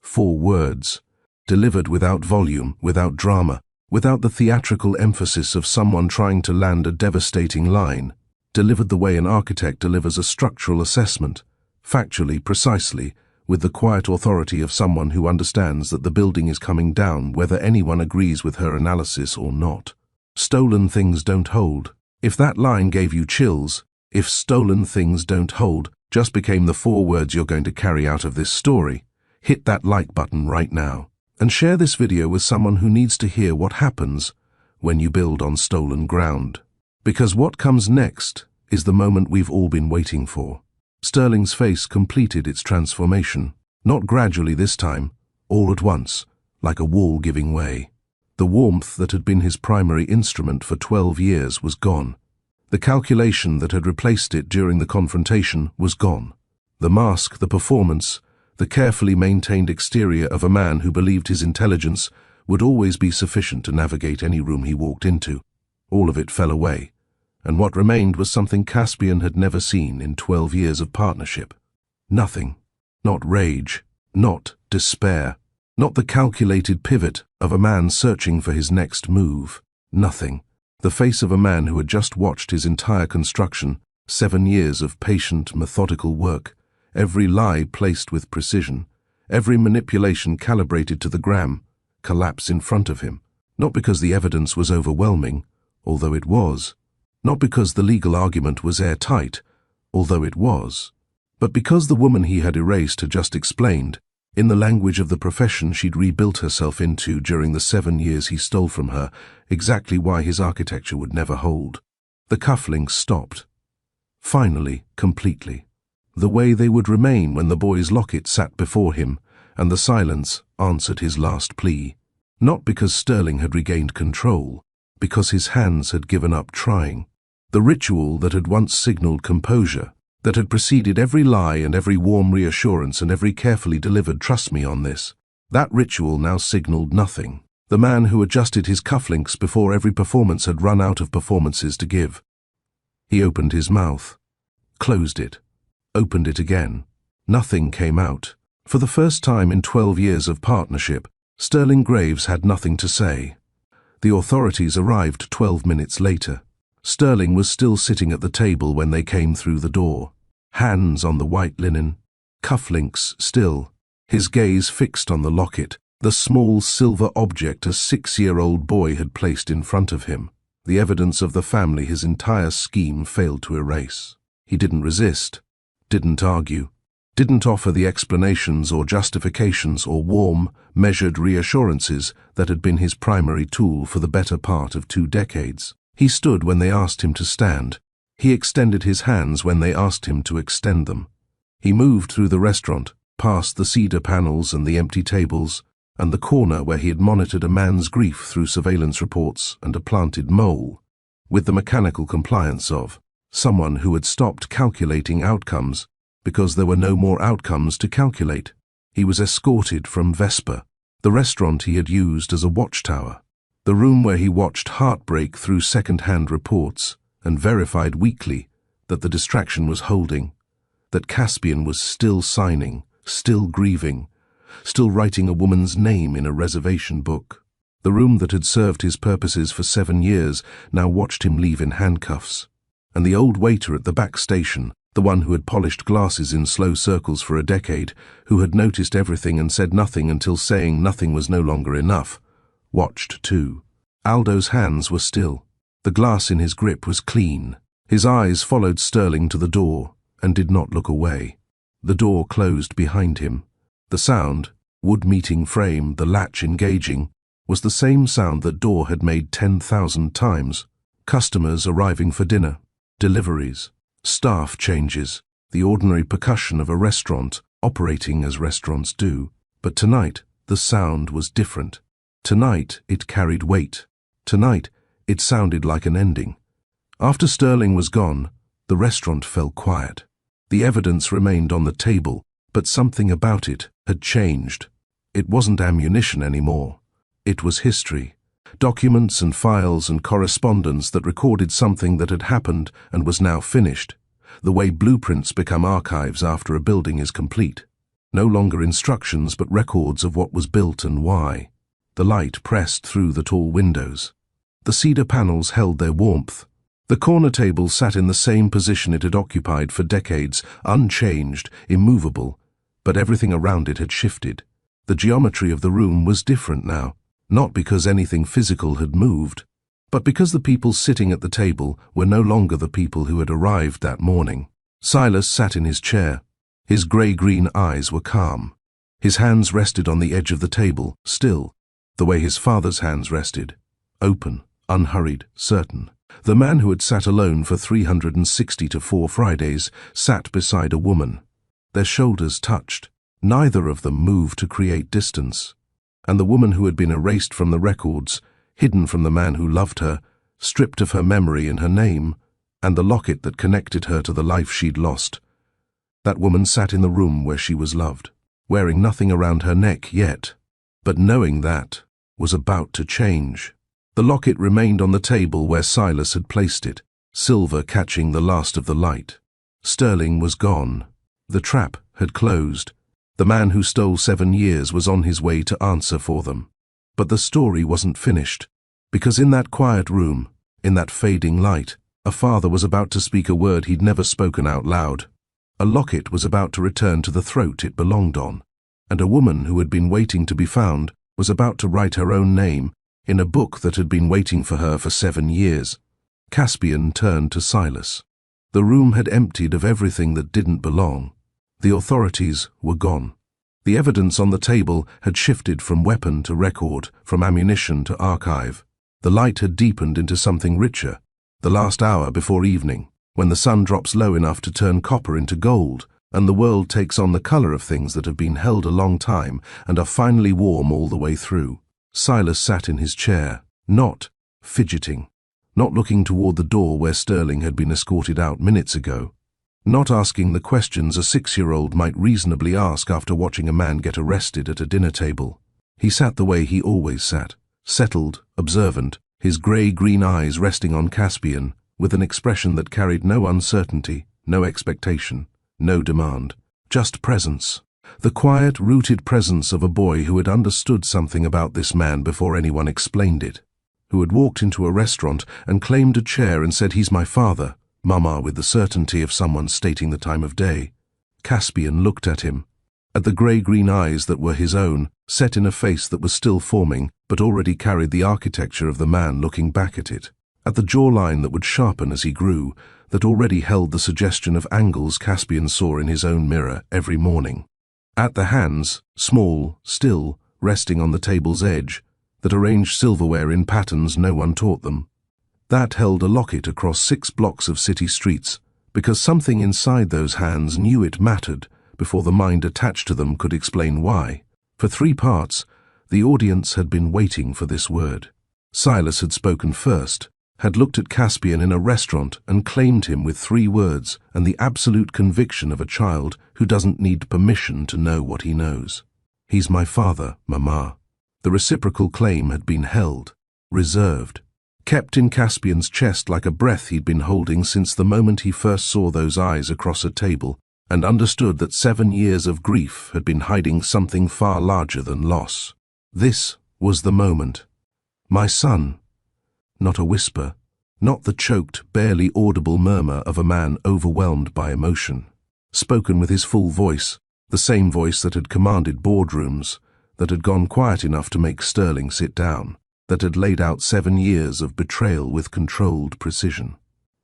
4 words. Delivered without volume, without drama, without the theatrical emphasis of someone trying to land a devastating line, delivered the way an architect delivers a structural assessment, factually, precisely, with the quiet authority of someone who understands that the building is coming down whether anyone agrees with her analysis or not. Stolen things don't hold. If that line gave you chills, if stolen things don't hold just became the 4 words you're going to carry out of this story, hit that like button right now and share this video with someone who needs to hear what happens when you build on stolen ground. Because what comes next is the moment we've all been waiting for. Sterling's face completed its transformation, not gradually this time, all at once, like a wall giving way. The warmth that had been his primary instrument for 12 years was gone. The calculation that had replaced it during the confrontation was gone. The mask, the performance, the carefully maintained exterior of a man who believed his intelligence would always be sufficient to navigate any room he walked into. All of it fell away, and what remained was something Caspian had never seen in 12 years of partnership. Nothing. Not rage, not despair, not the calculated pivot of a man searching for his next move. Nothing. The face of a man who had just watched his entire construction, 7 years of patient, methodical work, every lie placed with precision, every manipulation calibrated to the gram, collapse in front of him, not because the evidence was overwhelming, although it was, not because the legal argument was airtight, although it was, but because the woman he had erased had just explained, in the language of the profession she'd rebuilt herself into during the 7 years he stole from her, exactly why his architecture would never hold. The cufflinks stopped. Finally, completely. The way they would remain when the boy's locket sat before him, and the silence answered his last plea. Not because Sterling had regained control, because his hands had given up trying. The ritual that had once signaled composure, that had preceded every lie and every warm reassurance and every carefully delivered "trust me on this," that ritual now signaled nothing. The man who adjusted his cufflinks before every performance had run out of performances to give. He opened his mouth, closed it, opened it again. Nothing came out. For the first time in 12 years of partnership, Sterling Graves had nothing to say. The authorities arrived 12 minutes later. Sterling was still sitting at the table when they came through the door, hands on the white linen, cufflinks still, his gaze fixed on the locket, the small silver object a 6-year-old boy had placed in front of him, the evidence of the family his entire scheme failed to erase. He didn't resist, didn't argue, didn't offer the explanations or justifications or warm, measured reassurances that had been his primary tool for the better part of 2 decades. He stood when they asked him to stand. He extended his hands when they asked him to extend them. He moved through the restaurant, past the cedar panels and the empty tables, and the corner where he had monitored a man's grief through surveillance reports and a planted mole, with the mechanical compliance of someone who had stopped calculating outcomes because there were no more outcomes to calculate. He was escorted from Vesper, the restaurant he had used as a watchtower, the room where he watched heartbreak through second-hand reports and verified weekly that the distraction was holding, that Caspian was still signing, still grieving, still writing a woman's name in a reservation book. The room that had served his purposes for 7 years now watched him leave in handcuffs. And the old waiter at the back station, the one who had polished glasses in slow circles for a decade, who had noticed everything and said nothing until saying nothing was no longer enough, watched too. Aldo's hands were still. The glass in his grip was clean. His eyes followed Sterling to the door and did not look away. The door closed behind him. The sound, wood meeting frame, the latch engaging, was the same sound that door had made 10,000 times. Customers arriving for dinner, deliveries, staff changes, the ordinary percussion of a restaurant operating as restaurants do. But tonight, the sound was different. Tonight, it carried weight. Tonight, it sounded like an ending. After Sterling was gone, the restaurant fell quiet. The evidence remained on the table, but something about it had changed. It wasn't ammunition anymore. It was history. Documents and files and correspondence that recorded something that had happened and was now finished. The way blueprints become archives after a building is complete. No longer instructions, but records of what was built and why. The light pressed through the tall windows. The cedar panels held their warmth. The corner table sat in the same position it had occupied for decades, unchanged, immovable, but everything around it had shifted. The geometry of the room was different now, not because anything physical had moved, but because the people sitting at the table were no longer the people who had arrived that morning. Silas sat in his chair. His grey-green eyes were calm. His hands rested on the edge of the table, still, the way his father's hands rested, open, unhurried, certain. The man who had sat alone for 364 Fridays sat beside a woman. Their shoulders touched. Neither of them moved to create distance. And the woman who had been erased from the records, hidden from the man who loved her, stripped of her memory and her name, and the locket that connected her to the life she'd lost. That woman sat in the room where she was loved, wearing nothing around her neck yet, but knowing that was about to change. The locket remained on the table where Silas had placed it, silver catching the last of the light. Sterling was gone. The trap had closed. The man who stole 7 years was on his way to answer for them. But the story wasn't finished, because in that quiet room, in that fading light, a father was about to speak a word he'd never spoken out loud. A locket was about to return to the throat it belonged on, and a woman who had been waiting to be found was about to write her own name in a book that had been waiting for her for 7 years. Caspian turned to Silas. The room had emptied of everything that didn't belong. The authorities were gone. The evidence on the table had shifted from weapon to record, from ammunition to archive. The light had deepened into something richer. The last hour before evening, when the sun drops low enough to turn copper into gold, and the world takes on the color of things that have been held a long time and are finally warm all the way through. Silas sat in his chair, not fidgeting, not looking toward the door where Sterling had been escorted out minutes ago, not asking the questions a 6-year-old might reasonably ask after watching a man get arrested at a dinner table. He sat the way he always sat, settled, observant, his grey-green eyes resting on Caspian, with an expression that carried no uncertainty, no expectation, no demand, just presence. The quiet, rooted presence of a boy who had understood something about this man before anyone explained it, who had walked into a restaurant and claimed a chair and said, "He's my father," Mama, with the certainty of someone stating the time of day. Caspian looked at him, at the grey-green eyes that were his own, set in a face that was still forming, but already carried the architecture of the man looking back at it, at the jawline that would sharpen as he grew, that already held the suggestion of angles Caspian saw in his own mirror every morning. At the hands, small, still, resting on the table's edge, that arranged silverware in patterns no one taught them. That held a locket across 6 blocks of city streets, because something inside those hands knew it mattered before the mind attached to them could explain why. For 3 parts, the audience had been waiting for this word. Silas had spoken first, had looked at Caspian in a restaurant and claimed him with 3 words and the absolute conviction of a child who doesn't need permission to know what he knows. "He's my father, Mama." The reciprocal claim had been held, reserved, kept in Caspian's chest like a breath he'd been holding since the moment he first saw those eyes across a table and understood that 7 years of grief had been hiding something far larger than loss. This was the moment. "My son." Not a whisper, not the choked, barely audible murmur of a man overwhelmed by emotion. Spoken with his full voice, the same voice that had commanded boardrooms, that had gone quiet enough to make Sterling sit down, that had laid out 7 years of betrayal with controlled precision.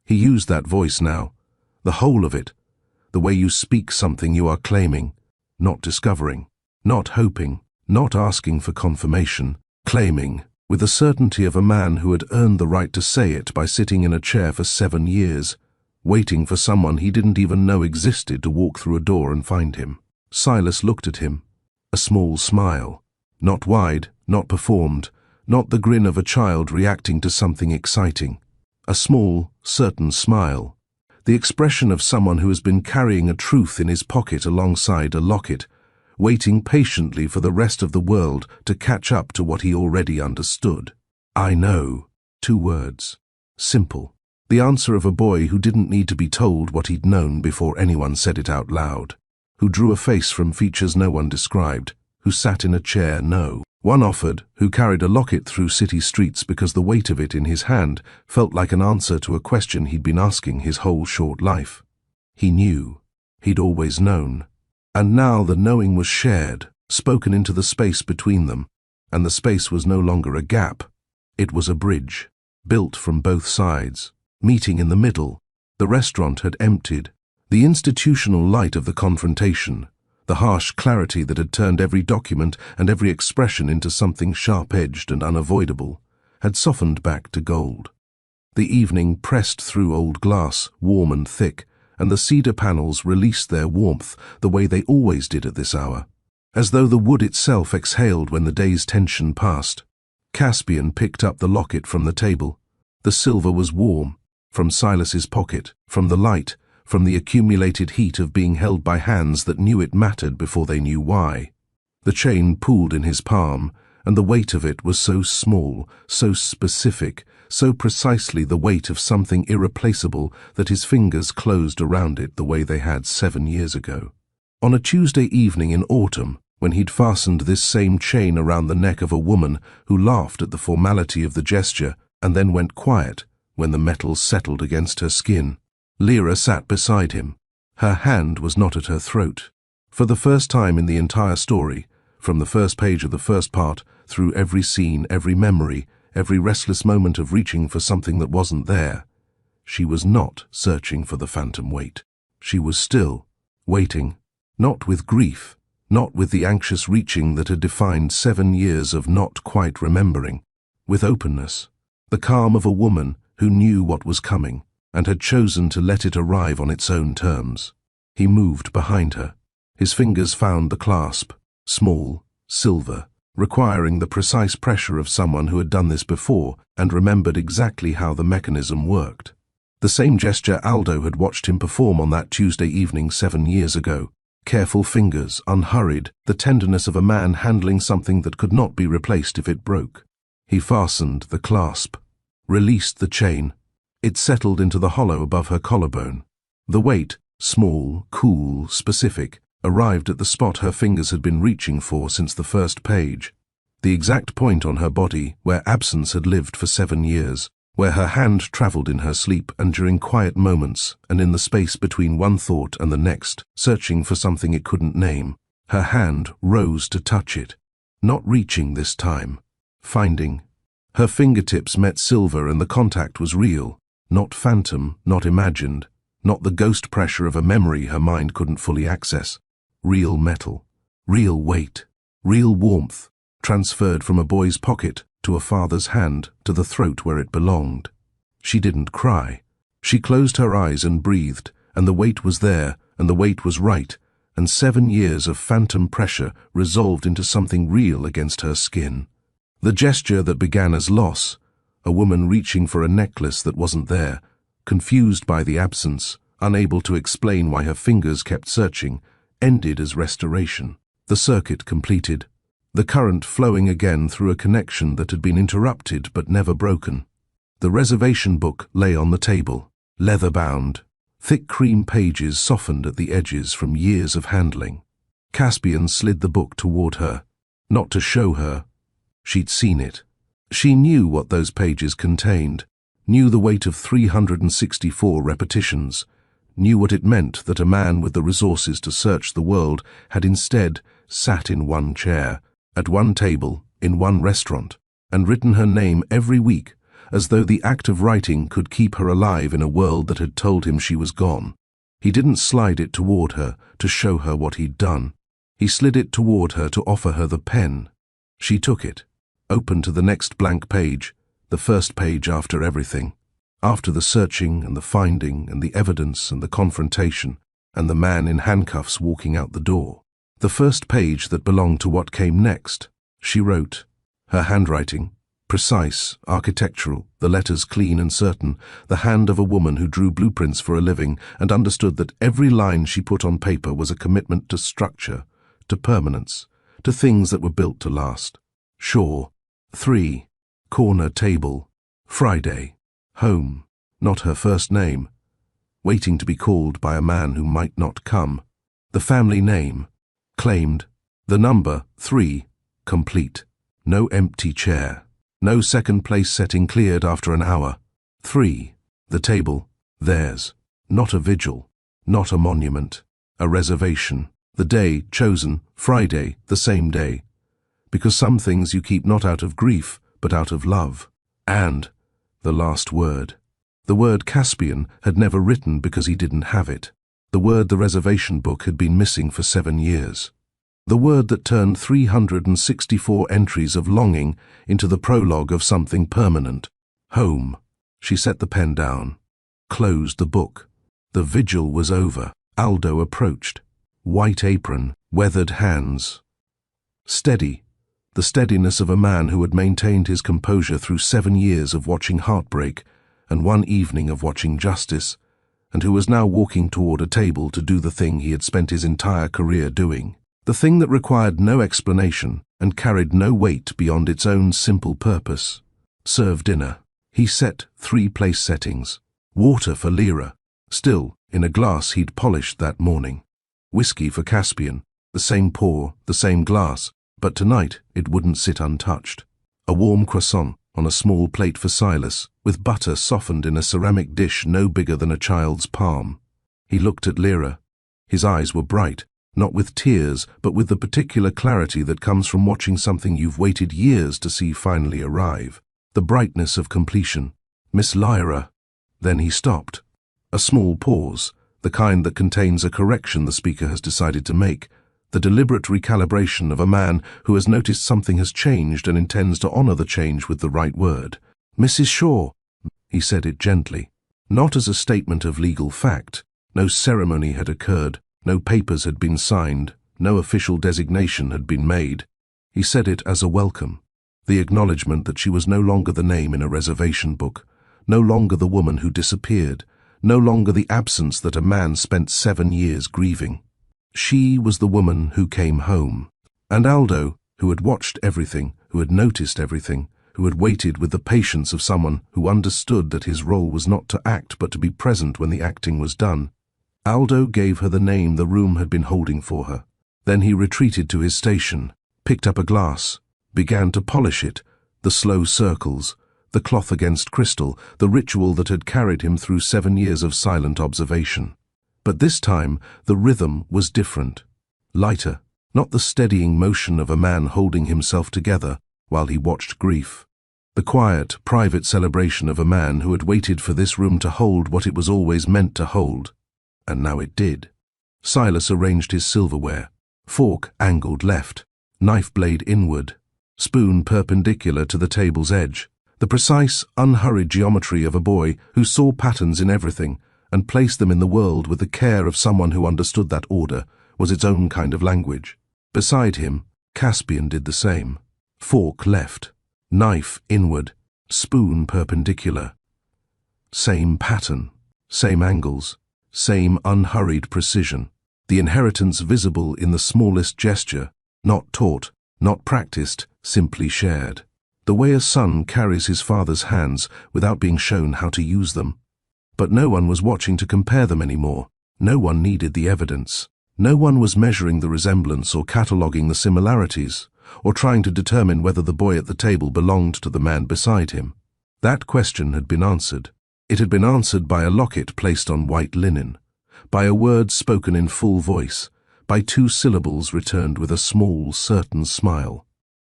He used that voice now, the whole of it, the way you speak something you are claiming, not discovering, not hoping, not asking for confirmation, claiming, with the certainty of a man who had earned the right to say it by sitting in a chair for 7 years, waiting for someone he didn't even know existed to walk through a door and find him. Silas looked at him, a small smile, not wide, not performed, not the grin of a child reacting to something exciting. A small, certain smile, the expression of someone who has been carrying a truth in his pocket alongside a locket, waiting patiently for the rest of the world to catch up to what he already understood. "I know." 2 words. Simple. The answer of a boy who didn't need to be told what he'd known before anyone said it out loud, who drew a face from features no one described, who sat in a chair no one offered, who carried a locket through city streets because the weight of it in his hand felt like an answer to a question he'd been asking his whole short life. He knew. He'd always known. And now the knowing was shared, spoken into the space between them, and the space was no longer a gap. It was a bridge, built from both sides, meeting in the middle. The restaurant had emptied. The institutional light of the confrontation, the harsh clarity that had turned every document and every expression into something sharp-edged and unavoidable, had softened back to gold. The evening pressed through old glass, warm and thick, and the cedar panels released their warmth the way they always did at this hour, as though the wood itself exhaled when the day's tension passed. Caspian picked up the locket from the table. The silver was warm, from Silas's pocket, from the light, from the accumulated heat of being held by hands that knew it mattered before they knew why. The chain pooled in his palm, and the weight of it was so small, so specific, so precisely the weight of something irreplaceable that his fingers closed around it the way they had 7 years ago. On a Tuesday evening in autumn, when he'd fastened this same chain around the neck of a woman who laughed at the formality of the gesture and then went quiet when the metal settled against her skin, Lyra sat beside him. Her hand was not at her throat. For the first time in the entire story, from the first page of the first part, through every scene, every memory, every restless moment of reaching for something that wasn't there, she was not searching for the phantom weight. She was still waiting, not with grief, not with the anxious reaching that had defined 7 years of not quite remembering, with openness, the calm of a woman who knew what was coming and had chosen to let it arrive on its own terms. He moved behind her. His fingers found the clasp, small, silver, requiring the precise pressure of someone who had done this before and remembered exactly how the mechanism worked. The same gesture Aldo had watched him perform on that Tuesday evening 7 years ago. Careful fingers, unhurried, the tenderness of a man handling something that could not be replaced if it broke. He fastened the clasp, released the chain. It settled into the hollow above her collarbone. The weight, small, cool, specific, arrived at the spot her fingers had been reaching for since the first page, the exact point on her body where absence had lived for 7 years, where her hand traveled in her sleep and during quiet moments and in the space between one thought and the next, searching for something it couldn't name. Her hand rose to touch it, not reaching this time, finding. Her fingertips met silver and the contact was real, not phantom, not imagined, not the ghost pressure of a memory her mind couldn't fully access. Real metal, real weight, real warmth, transferred from a boy's pocket to a father's hand to the throat where it belonged. She didn't cry. She closed her eyes and breathed, and the weight was there, and the weight was right, and 7 years of phantom pressure resolved into something real against her skin. The gesture that began as loss, a woman reaching for a necklace that wasn't there, confused by the absence, unable to explain why her fingers kept searching, ended as restoration. The circuit completed, the current flowing again through a connection that had been interrupted but never broken. The reservation book lay on the table, leather-bound, thick cream pages softened at the edges from years of handling. Caspian slid the book toward her, not to show her. She'd seen it. She knew what those pages contained, knew the weight of 364 repetitions, knew what it meant that a man with the resources to search the world had instead sat in one chair, at one table, in one restaurant, and written her name every week, as though the act of writing could keep her alive in a world that had told him she was gone. He didn't slide it toward her to show her what he'd done. He slid it toward her to offer her the pen. She took it, opened to the next blank page, the first page after everything, after the searching and the finding and the evidence and the confrontation and the man in handcuffs walking out the door. The first page that belonged to what came next. She wrote, her handwriting, precise, architectural, the letters clean and certain, the hand of a woman who drew blueprints for a living and understood that every line she put on paper was a commitment to structure, to permanence, to things that were built to last. Shore, 3, corner table, Friday, home, not her first name, waiting to be called by a man who might not come, the family name, claimed, the number, 3, complete, no empty chair, no second place setting cleared after an hour, 3, the table, theirs, not a vigil, not a monument, a reservation, The day chosen, Friday, the same day. Because some things you keep not out of grief, but out of love. And the last word. The word Caspian had never written because he didn't have it. The word the reservation book had been missing for 7 years. The word that turned 364 entries of longing into the prologue of something permanent. Home. She set the pen down, closed the book. The vigil was over. Aldo approached. White apron, weathered hands. Steady. The steadiness of a man who had maintained his composure through 7 years of watching heartbreak and 1 evening of watching justice, and who was now walking toward a table to do the thing he had spent his entire career doing. The thing that required no explanation and carried no weight beyond its own simple purpose. Serve dinner. He set 3 place settings. Water for Lyra, still in a glass he'd polished that morning. Whiskey for Caspian, the same pour, the same glass, but tonight it wouldn't sit untouched. A warm croissant on a small plate for Silas, with butter softened in a ceramic dish no bigger than a child's palm. He looked at Lyra. His eyes were bright, not with tears, but with the particular clarity that comes from watching something you've waited years to see finally arrive. The brightness of completion. Miss Lyra. Then he stopped. A small pause, the kind that contains a correction the speaker has decided to make, the deliberate recalibration of a man who has noticed something has changed and intends to honor the change with the right word. Mrs. Shaw. He said it gently, not as a statement of legal fact. No ceremony had occurred, no papers had been signed, no official designation had been made. He said it as a welcome, the acknowledgement that she was no longer the name in a reservation book, no longer the woman who disappeared, no longer the absence that a man spent 7 years grieving. She was the woman who came home. And Aldo, who had watched everything, who had noticed everything, who had waited with the patience of someone who understood that his role was not to act but to be present when the acting was done, Aldo gave her the name the room had been holding for her. Then he retreated to his station, picked up a glass, began to polish it, the slow circles, the cloth against crystal, the ritual that had carried him through 7 years of silent observation. But this time, the rhythm was different. Lighter, not the steadying motion of a man holding himself together while he watched grief. The quiet, private celebration of a man who had waited for this room to hold what it was always meant to hold. And now it did. Silas arranged his silverware. Fork angled left, knife blade inward, spoon perpendicular to the table's edge. The precise, unhurried geometry of a boy who saw patterns in everything and placed them in the world with the care of someone who understood that order was its own kind of language. Beside him, Caspian did the same. Fork left, knife inward, spoon perpendicular. Same pattern, same angles, same unhurried precision. The inheritance visible in the smallest gesture, not taught, not practiced, simply shared. The way a son carries his father's hands without being shown how to use them. But no one was watching to compare them anymore. No one needed the evidence. No one was measuring the resemblance or cataloguing the similarities, or trying to determine whether the boy at the table belonged to the man beside him. That question had been answered. It had been answered by a locket placed on white linen, by a word spoken in full voice, by 2 syllables returned with a small, certain smile.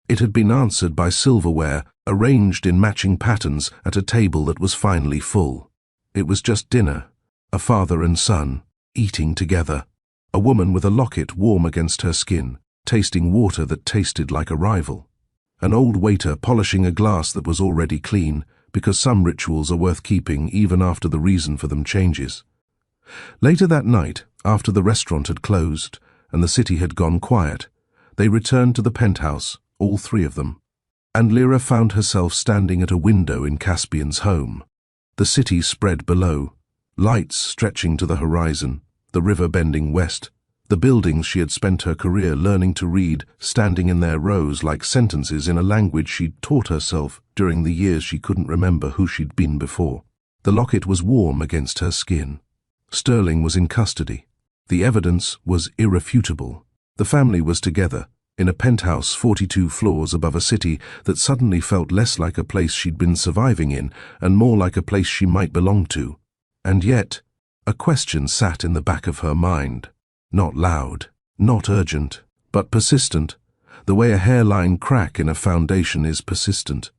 It had been answered by silverware arranged in matching patterns at a table that was finally full. It was just dinner, a father and son, eating together, a woman with a locket warm against her skin, tasting water that tasted like a rival, an old waiter polishing a glass that was already clean, because some rituals are worth keeping even after the reason for them changes. Later that night, after the restaurant had closed and the city had gone quiet, they returned to the penthouse, all 3 of them, and Lyra found herself standing at a window in Caspian's home. The city spread below, lights stretching to the horizon, the river bending west, the buildings she had spent her career learning to read, standing in their rows like sentences in a language she'd taught herself during the years she couldn't remember who she'd been before. The locket was warm against her skin. Sterling was in custody. The evidence was irrefutable. The family was together, in a penthouse 42 floors above a city that suddenly felt less like a place she'd been surviving in and more like a place she might belong to. And yet, a question sat in the back of her mind. Not loud, Not urgent, but persistent, the way a hairline crack in a foundation is persistent.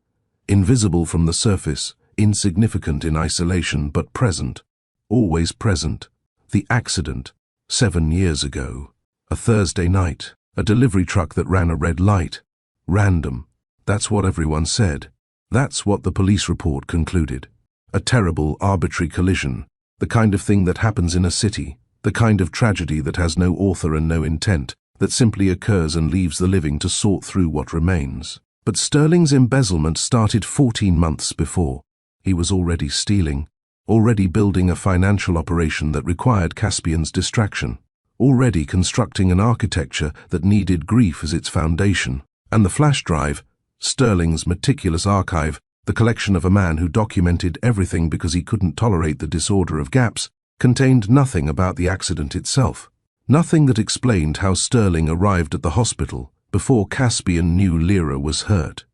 Invisible from the surface, insignificant in isolation, but present, always present. The accident, 7 years ago. A Thursday night, a delivery truck that ran a red light. Random. That's what everyone said. That's what the police report concluded. A terrible, arbitrary collision, the kind of thing that happens in a city, the kind of tragedy that has no author and no intent, that simply occurs and leaves the living to sort through what remains. But Sterling's embezzlement started 14 months before. He was already stealing, already building a financial operation that required Caspian's distraction, already constructing an architecture that needed grief as its foundation. And the flash drive, Sterling's meticulous archive, the collection of a man who documented everything because he couldn't tolerate the disorder of gaps, contained nothing about the accident itself. Nothing that explained how Sterling arrived at the hospital before Caspian knew Lyra was hurt.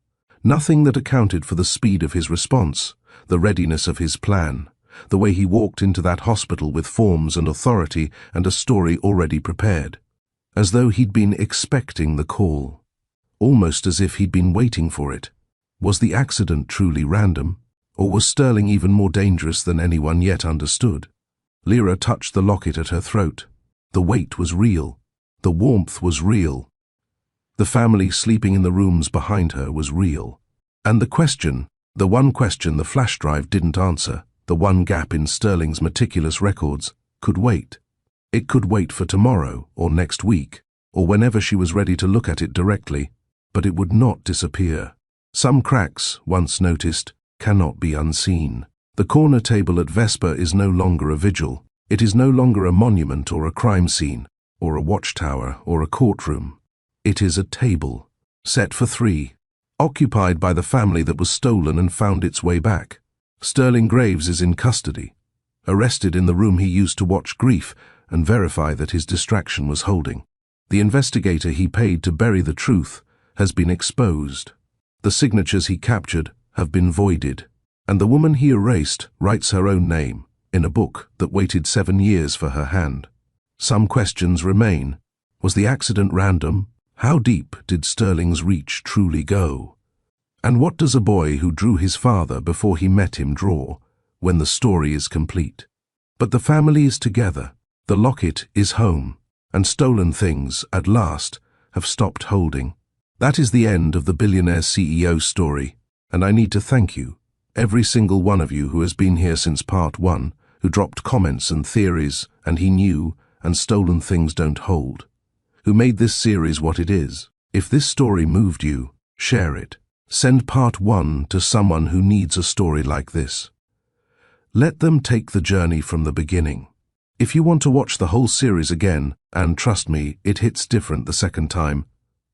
Nothing that accounted for the speed of his response, the readiness of his plan, the way he walked into that hospital with forms and authority and a story already prepared, as though he'd been expecting the call, almost as if he'd been waiting for it. Was the accident truly random, or was Sterling even more dangerous than anyone yet understood? Lyra touched the locket at her throat. The weight was real. The warmth was real. The family sleeping in the rooms behind her was real. And the one question the flash drive didn't answer, the one gap in Sterling's meticulous records, could wait. It could wait for tomorrow or next week, or whenever she was ready to look at it directly, but it would not disappear. Some cracks, once noticed, cannot be unseen. The corner table at Vesper is no longer a vigil. It is no longer a monument or a crime scene, or a watchtower or a courtroom. It is a table, set for 3, occupied by the family that was stolen and found its way back. Sterling Graves is in custody, arrested in the room he used to watch grief and verify that his distraction was holding. The investigator he paid to bury the truth has been exposed. The signatures he captured have been voided, and the woman he erased writes her own name in a book that waited 7 years for her hand. Some questions remain. Was the accident random? How deep did Sterling's reach truly go? And what does a boy who drew his father before he met him draw when the story is complete? But the family is together, the locket is home, and stolen things, at last, have stopped holding. That is the end of the Billionaire CEO story, and I need to thank you, every single one of you who has been here since part 1, who dropped comments and theories, and he knew, and stolen things don't hold, who made this series what it is. If this story moved you, share it. Send part 1 to someone who needs a story like this. Let them take the journey from the beginning. If you want to watch the whole series again, and trust me, it hits different the second time,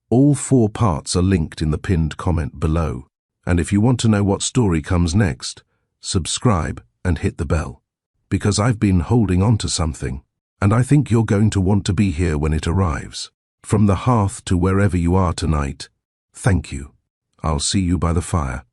all 4 parts are linked in the pinned comment below. And if you want to know what story comes next, subscribe and hit the bell. Because I've been holding on to something, and I think you're going to want to be here when it arrives. From the hearth to wherever you are tonight, thank you. I'll see you by the fire.